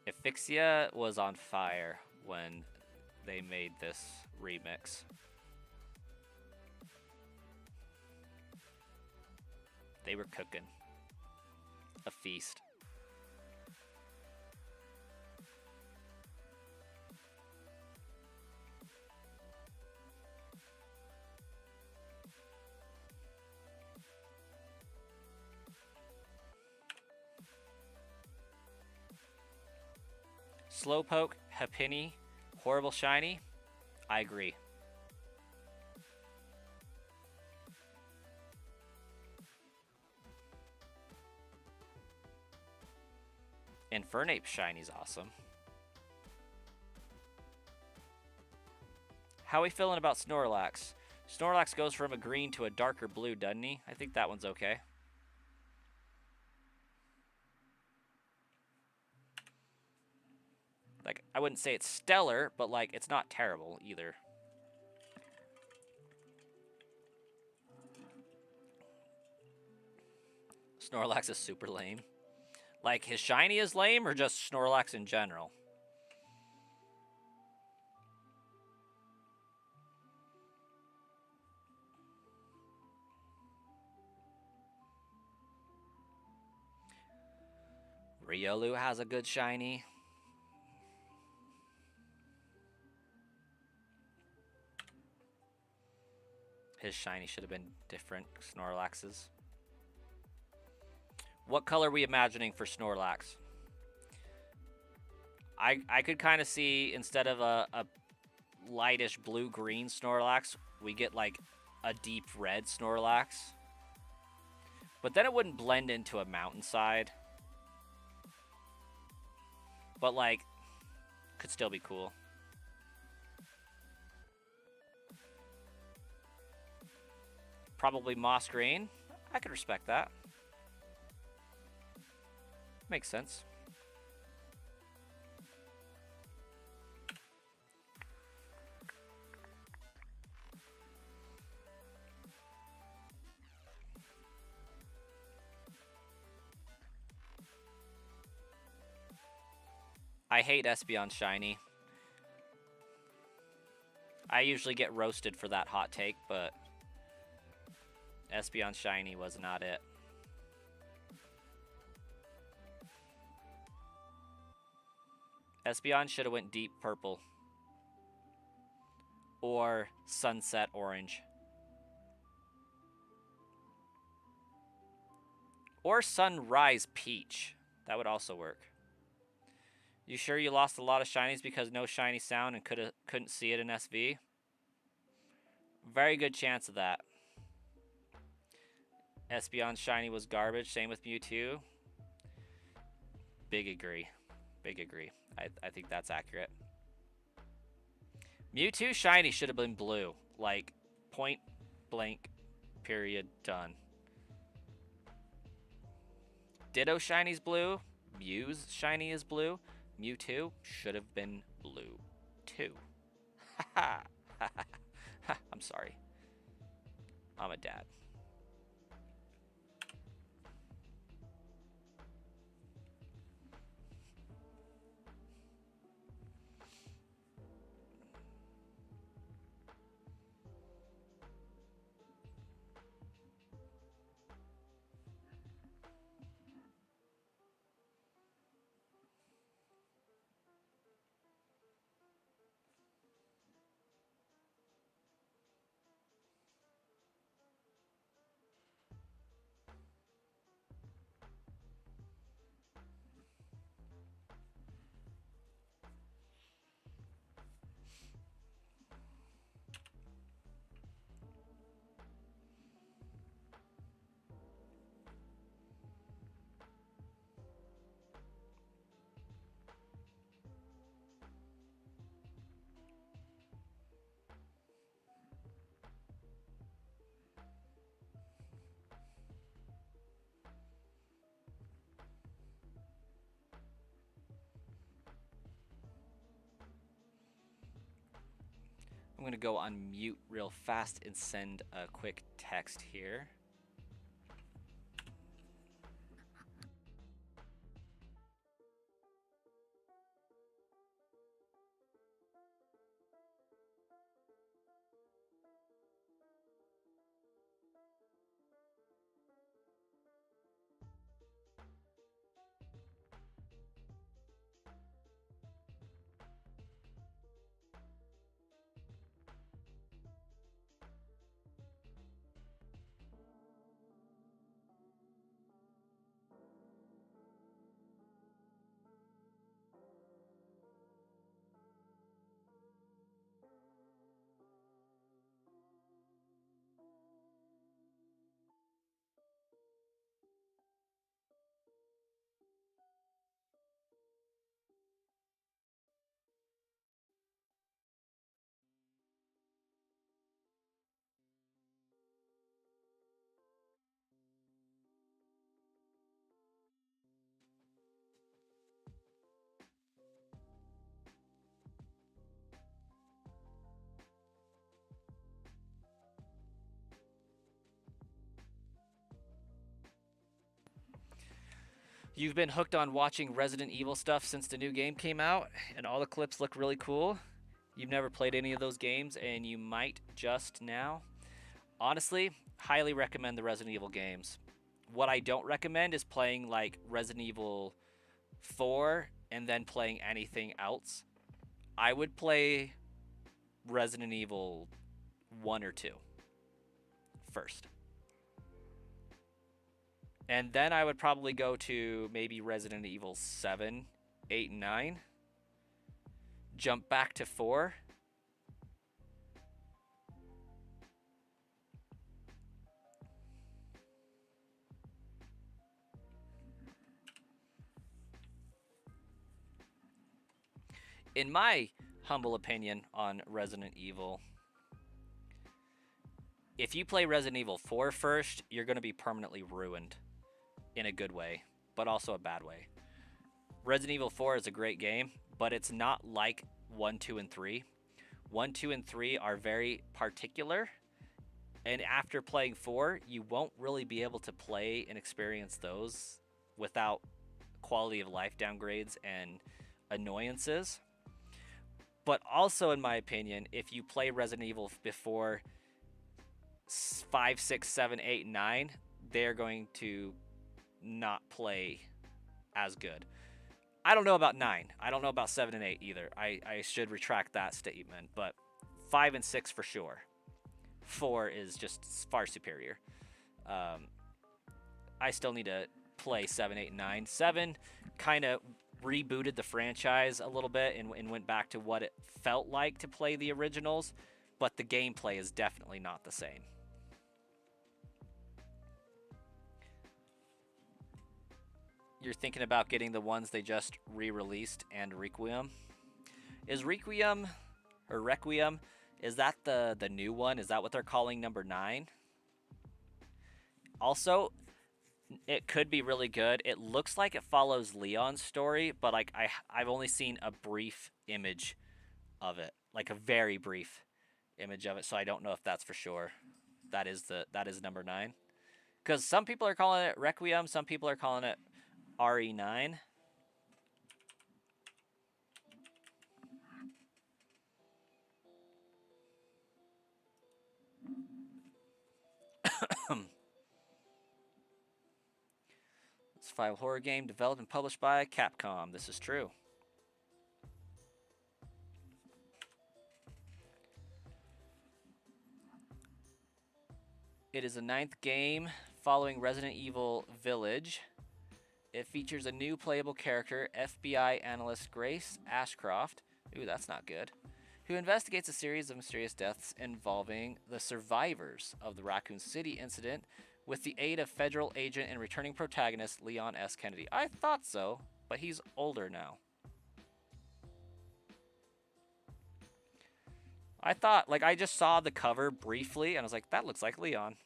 S1: Asphyxia was on fire when they made this remix. They were cooking. A feast. Slowpoke, Happiny, horrible shiny. I agree. Infernape shiny's awesome. How are we feeling about Snorlax? Snorlax goes from a green to a darker blue, doesn't he? I think that one's okay. Like, I wouldn't say it's stellar, but, like, it's not terrible either. Snorlax is super lame. Like, his shiny is lame, or just Snorlax in general? Riolu has a good shiny. His shiny should have been different, Snorlax's. What color are we imagining for Snorlax? I could kind of see, instead of a lightish blue-green Snorlax, we get, like, a deep red Snorlax. But then it wouldn't blend into a mountainside. But, like, could still be cool. Probably moss green. I could respect that. Makes sense. I hate Espeon shiny. I usually get roasted for that hot take, but Espeon shiny was not it. Espeon should have went deep purple. Or sunset orange. Or sunrise peach. That would also work. You sure you lost a lot of shinies because no shiny sound and couldn't see it in SV? Very good chance of that. Espeon shiny was garbage. Same with Mewtwo. Big agree. Big agree. I think that's accurate. Mewtwo shiny should have been blue. Like, point blank, period, done. Ditto shiny's blue. Mew's shiny is blue. Mewtwo should have been blue, too. Ha ha. I'm sorry. I'm a dad. going to go on mute real fast and send a quick text here. You've been hooked on watching Resident Evil stuff since the new game came out, and all the clips look really cool. You've never played any of those games, and you might just now. Honestly, highly recommend the Resident Evil games. What I don't recommend is playing like Resident Evil 4 and then playing anything else. I would play Resident Evil 1 or 2 first. And then I would probably go to maybe Resident Evil 7, 8, and 9. Jump back to 4. In my humble opinion on Resident Evil, if you play Resident Evil 4 first, you're going to be permanently ruined. In a good way, but also a bad way. Resident Evil 4 is a great game, but it's not like 1, 2, and 3. 1, 2, and 3 are very particular, and after playing 4, you won't really be able to play and experience those without quality of life downgrades and annoyances. But also, in my opinion, if you play Resident Evil before 5, 6, 7, 8, 9, they're going to not play as good. I don't know about 9. I don't know about 7 and 8 either. I should retract that statement, but 5 and 6 for sure. 4 is just far superior. I still need to play 7, 8, and 9. 7 kind of rebooted the franchise a little bit and went back to what it felt like to play the originals, but the gameplay is definitely not the same. You're thinking about getting the ones they just re-released and Requiem. Is Requiem or Requiem, is that the new one? Is that what they're calling number 9? Also, it could be really good. It looks like it follows Leon's story, but like I've only seen a brief image of it, like a very brief image of it, so I don't know if that's for sure. That is number 9. Because some people are calling it Requiem, some people are calling it RE9. It's a survival horror game developed and published by Capcom. This is true. It is the 9th game following Resident Evil Village. It features a new playable character, FBI analyst Grace Ashcroft. Ooh, that's not good. Who investigates a series of mysterious deaths involving the survivors of the Raccoon City incident with the aid of federal agent and returning protagonist Leon S. Kennedy. I thought so, but he's older now. I thought, like, I just saw the cover briefly, and I was like, that looks like Leon.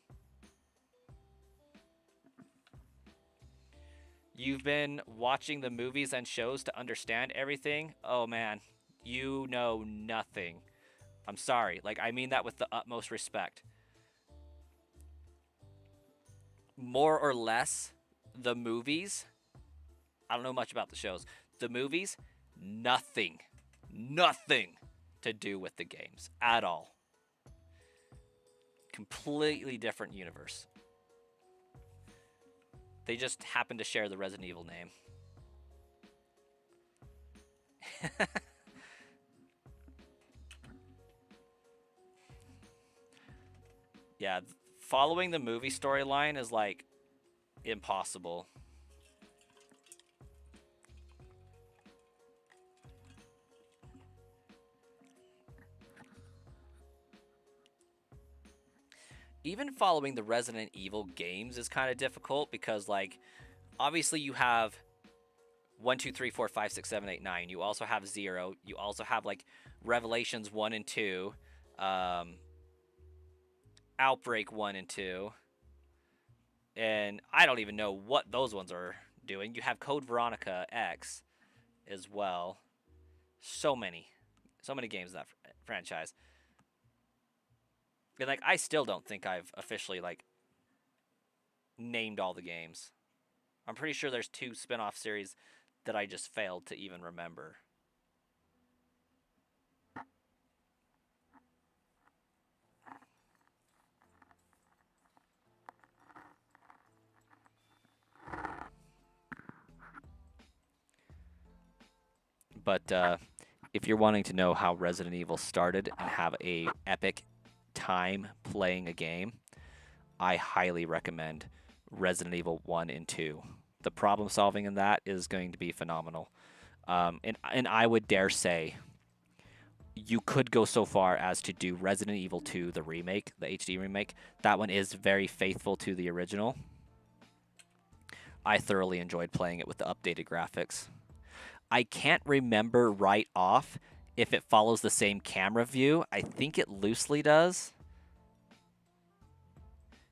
S1: You've been watching the movies and shows to understand everything? Oh, man. You know nothing. I'm sorry. Like, I mean that with the utmost respect. More or less, the movies, I don't know much about the shows. The movies, nothing, nothing to do with the games at all. Completely different universe. They just happen to share the Resident Evil name. Yeah, following the movie storyline is like impossible. Even following the Resident Evil games is kind of difficult because, like, obviously you have 1, 2, 3, 4, 5, 6, 7, 8, 9. You also have 0. You also have, like, Revelations 1 and 2, um, Outbreak 1 and 2, and I don't even know what those ones are doing. You have Code Veronica X as well. So many. So many games in that franchise. And, like, I still don't think I've officially, like, named all the games. I'm pretty sure there's 2 spin-off series that I just failed to even remember. But if you're wanting to know how Resident Evil started and have a epic time playing a game, I highly recommend Resident Evil 1 and 2. The problem solving in that is going to be phenomenal. And I would dare say you could go so far as to do Resident Evil 2, the remake, the HD remake. That one is very faithful to the original. I thoroughly enjoyed playing it with the updated graphics. I can't remember right off if it follows the same camera view. I think it loosely does.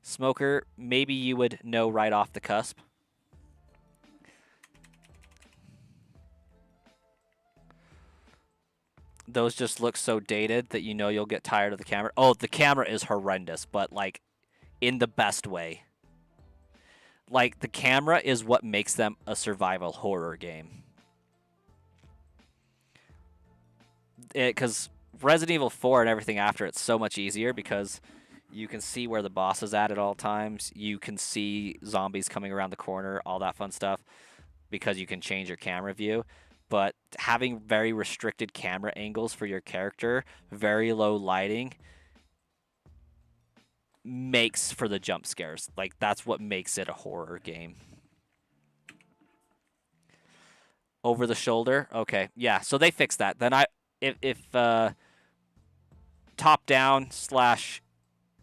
S1: Smoker, maybe you would know right off the cusp. Those just look so dated that you know you'll get tired of the camera. Oh, the camera is horrendous, but, like, in the best way. Like, the camera is what makes them a survival horror game. Because Resident Evil 4 and everything after it's so much easier because you can see where the boss is at all times. You can see zombies coming around the corner, all that fun stuff, because you can change your camera view. But having very restricted camera angles for your character, very low lighting, makes for the jump scares. Like, that's what makes it a horror game. Over the shoulder? Okay, yeah, so they fixed that. Then if top down slash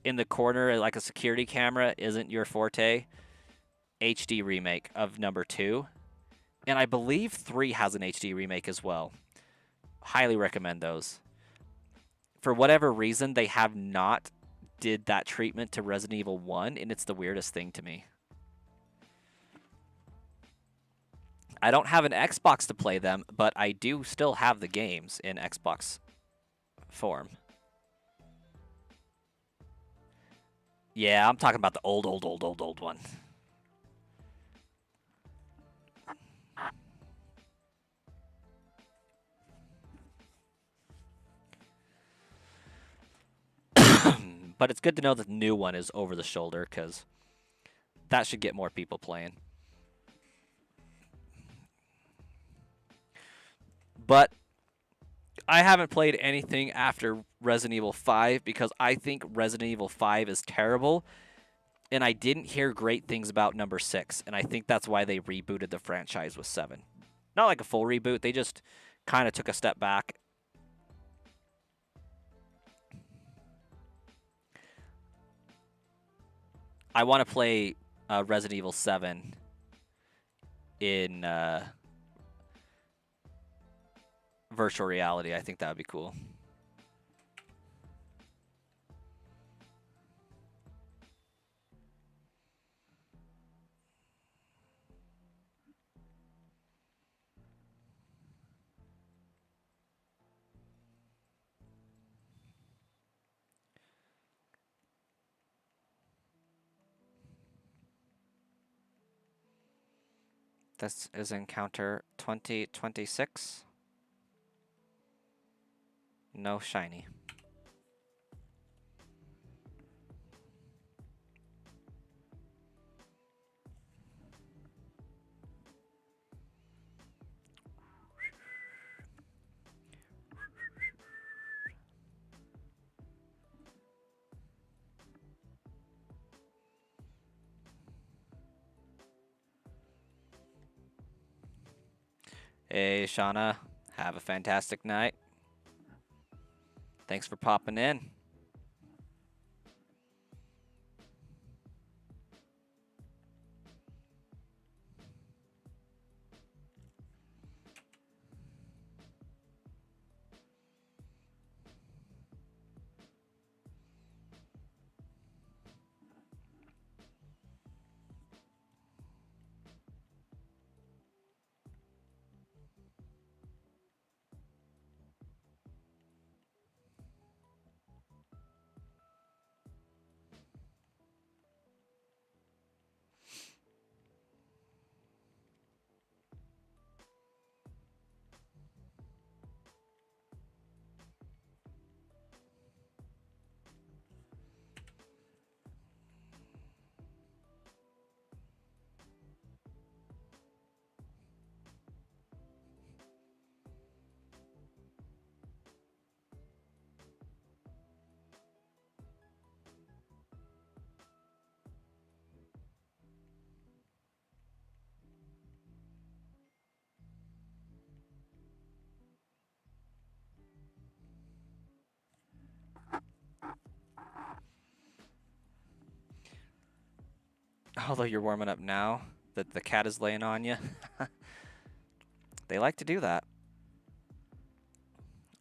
S1: in the corner, like a security camera, isn't your forte, HD remake of number 2. And I believe 3 has an HD remake as well. Highly recommend those. For whatever reason, they have not did that treatment to Resident Evil 1, and it's the weirdest thing to me. I don't have an Xbox to play them, but I do still have the games in Xbox form. Yeah, I'm talking about the old one. But it's good to know that the new one is over the shoulder, because that should get more people playing. But I haven't played anything after Resident Evil 5 because I think Resident Evil 5 is terrible, and I didn't hear great things about number 6, and I think that's why they rebooted the franchise with 7. Not like a full reboot, they just kind of took a step back. I want to play Resident Evil 7 in virtual reality. I think that would be cool. This is encounter 2026. No shiny. Hey, Shauna. Have a fantastic night. Thanks for popping in. Although you're warming up now that the cat is laying on you. They like to do that.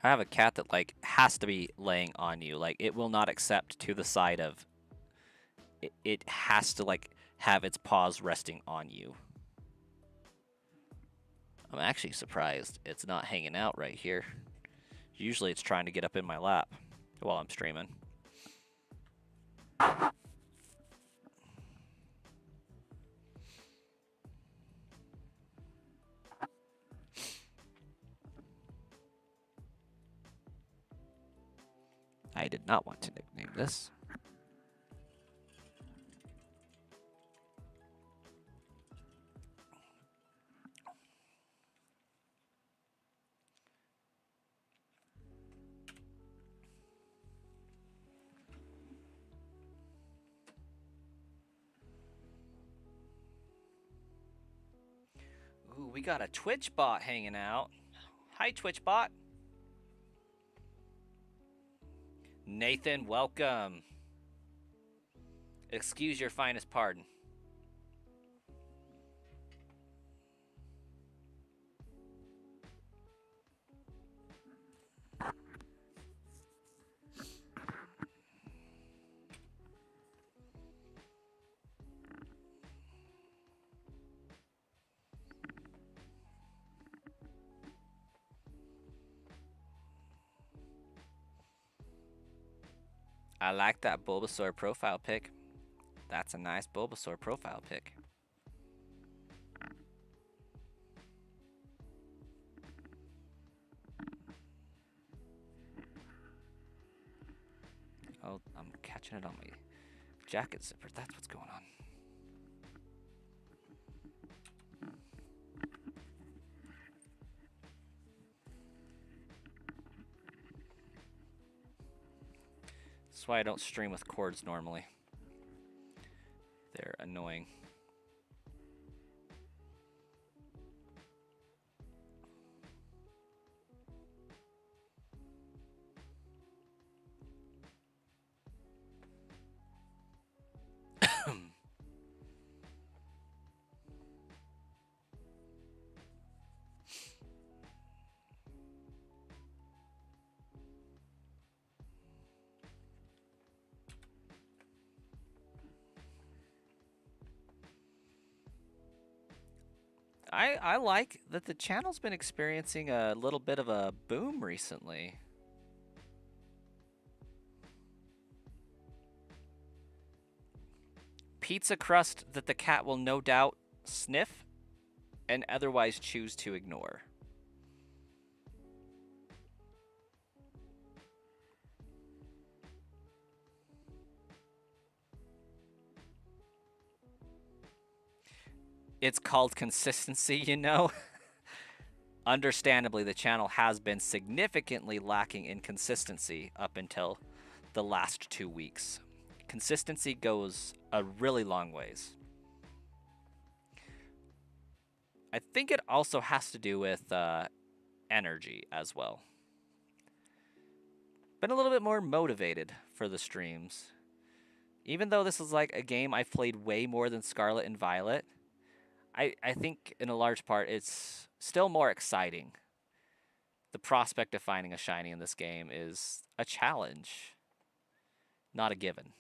S1: I have a cat that like has to be laying on you. Like it will not accept to the side of it has to like have its paws resting on you. I'm actually surprised it's not hanging out right here. Usually it's trying to get up in my lap while I'm streaming. I did not want to nickname this. Ooh, we got a Twitch bot hanging out. Hi, Twitch bot. Nathan, welcome. Excuse your finest pardon. I like that Bulbasaur profile pic. That's a nice Bulbasaur profile pic. Oh, I'm catching it on my jacket zipper. That's what's going on. That's why I don't stream with cords normally. They're annoying. I like that the channel's been experiencing a little bit of a boom recently. Pizza crust that the cat will no doubt sniff. and otherwise choose to ignore. It's called consistency, you know? Understandably, the channel has been significantly lacking in consistency up until the last 2 weeks. Consistency goes a really long ways. I think it also has to do with energy as well. Been a little bit more motivated for the streams. Even though this is like a game I've played way more than Scarlet and Violet, I think in a large part it's still more exciting. The prospect of finding a shiny in this game is a challenge, not a given.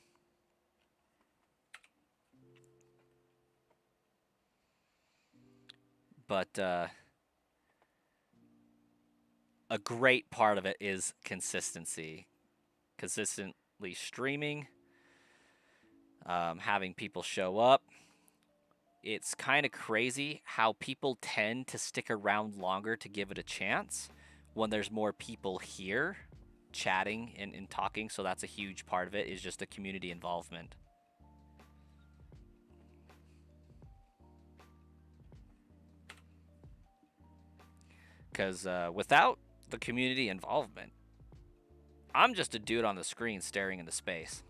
S1: But a great part of it is consistency. Consistently streaming, having people show up. It's kind of crazy how people tend to stick around longer to give it a chance when there's more people here chatting and talking. So that's a huge part of it, is just the community involvement. Because without the community involvement, I'm just a dude on the screen staring into space.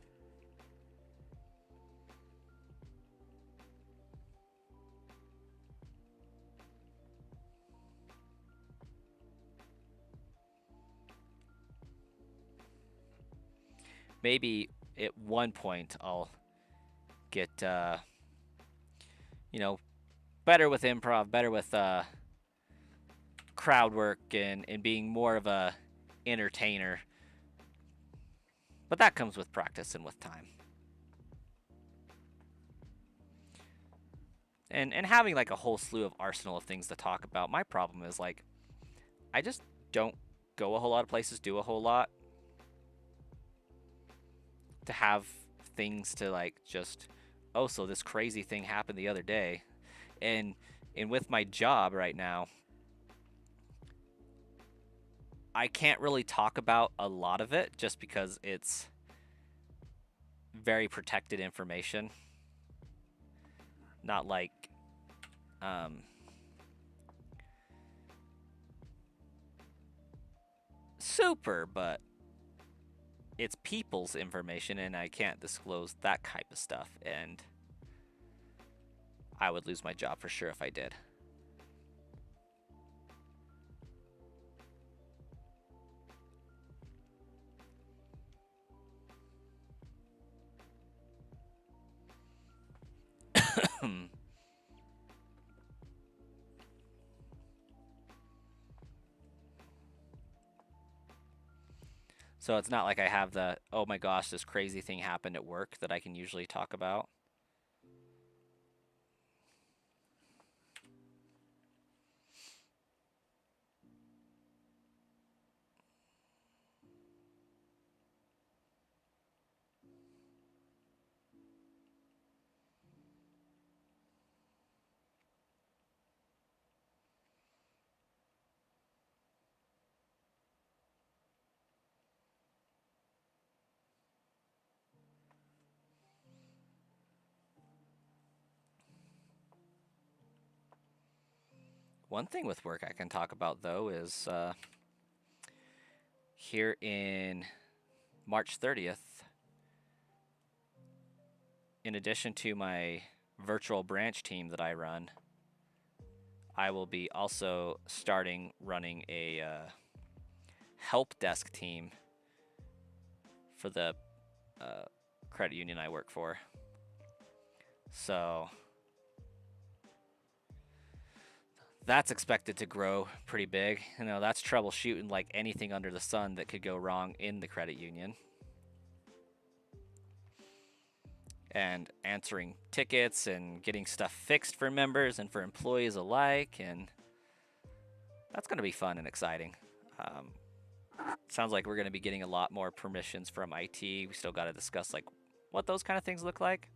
S1: Maybe at one point I'll get, you know, better with improv, better with crowd work, and being more of a entertainer. But that comes with practice and with time. And having like a whole slew of arsenal of things to talk about. My problem is like, I just don't go a whole lot of places, do a whole lot. To have things to like just, oh, so this crazy thing happened the other day. And with my job right now, I can't really talk about a lot of it just because it's very protected information. Not like super, but it's people's information and I can't disclose that type of stuff, and I would lose my job for sure if I did. So it's not like I have the, oh my gosh, this crazy thing happened at work that I can usually talk about. One thing with work I can talk about, though, is here in March 30th, in addition to my virtual branch team that I run, I will be also starting running a help desk team for the credit union I work for. So that's expected to grow pretty big. You know, that's troubleshooting like anything under the sun that could go wrong in the credit union. And answering tickets and getting stuff fixed for members and for employees alike. And that's going to be fun and exciting. Sounds like we're going to be getting a lot more permissions from IT. We still got to discuss like what those kind of things look like.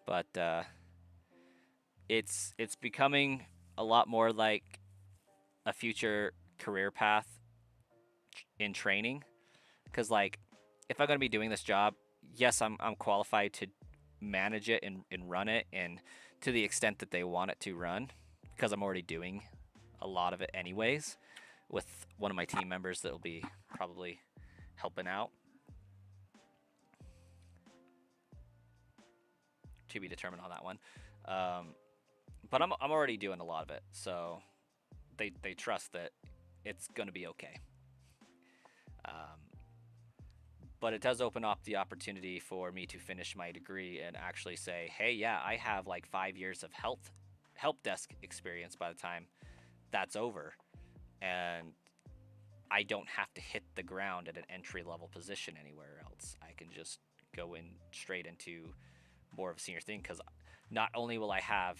S1: But It's becoming a lot more like a future career path in training. Because like, if I'm gonna be doing this job, yes, I'm qualified to manage it and run it, and to the extent that they want it to run, because I'm already doing a lot of it anyways, with one of my team members that'll be probably helping out. To be determined on that one. Um, but I'm already doing a lot of it, so they trust that it's gonna be okay. Um, but it does open up the opportunity for me to finish my degree and actually say, hey, yeah, I have like 5 years of help desk experience by the time that's over, and I don't have to hit the ground at an entry level position anywhere else. I can just go in straight into more of a senior thing, because not only will I have,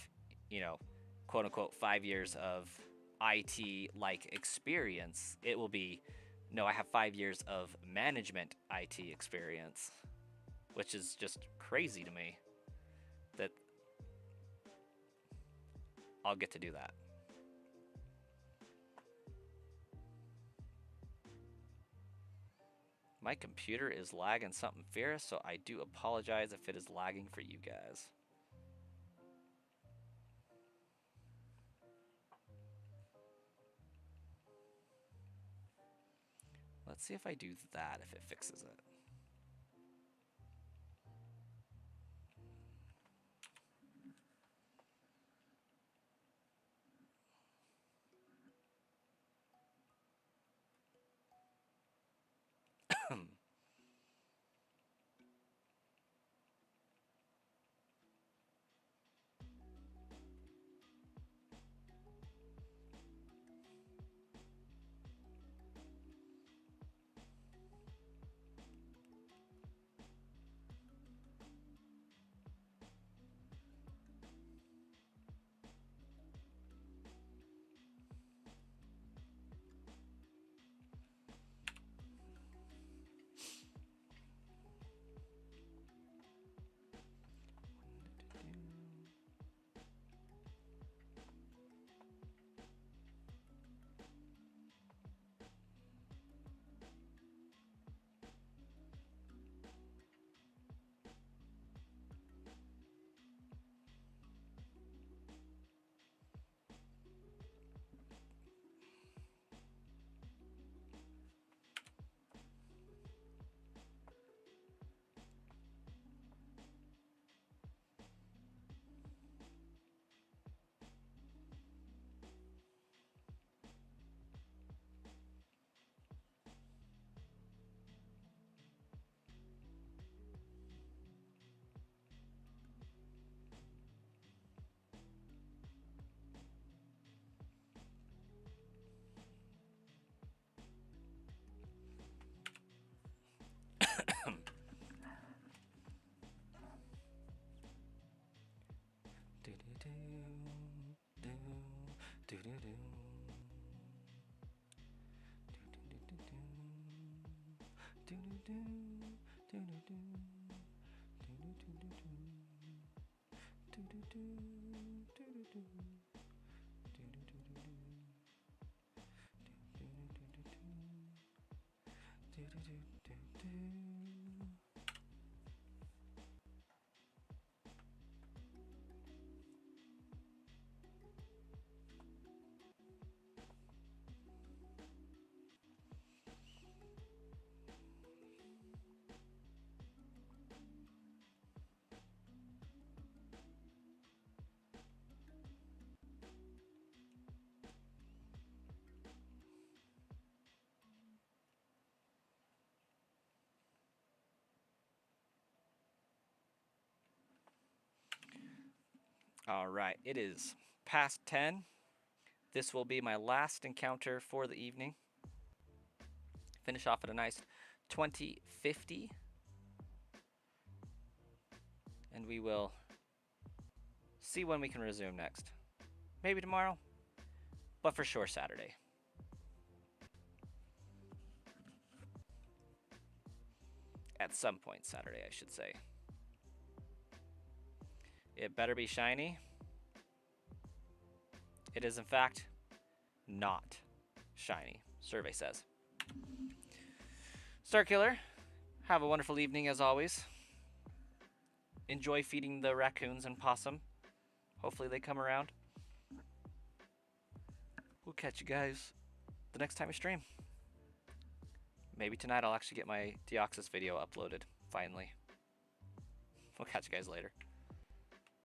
S1: you know, quote unquote 5 years of IT like experience, it will be, no, I have 5 years of management IT experience, which is just crazy to me that I'll get to do that. My computer is lagging something fierce, so I do apologize if it is lagging for you guys. Let's see if I do that, if it fixes it. All right, it is past 10. This will be my last encounter for the evening. Finish off at a nice 2050. And we will see when we can resume next. Maybe tomorrow, but for sure Saturday. At some point Saturday, I should say. It better be shiny. It is, in fact, not shiny, survey says. Starkiller, have a wonderful evening as always. Enjoy feeding the raccoons and possum. Hopefully they come around. We'll catch you guys the next time we stream. Maybe tonight I'll actually get my Deoxys video uploaded, finally. We'll catch you guys later.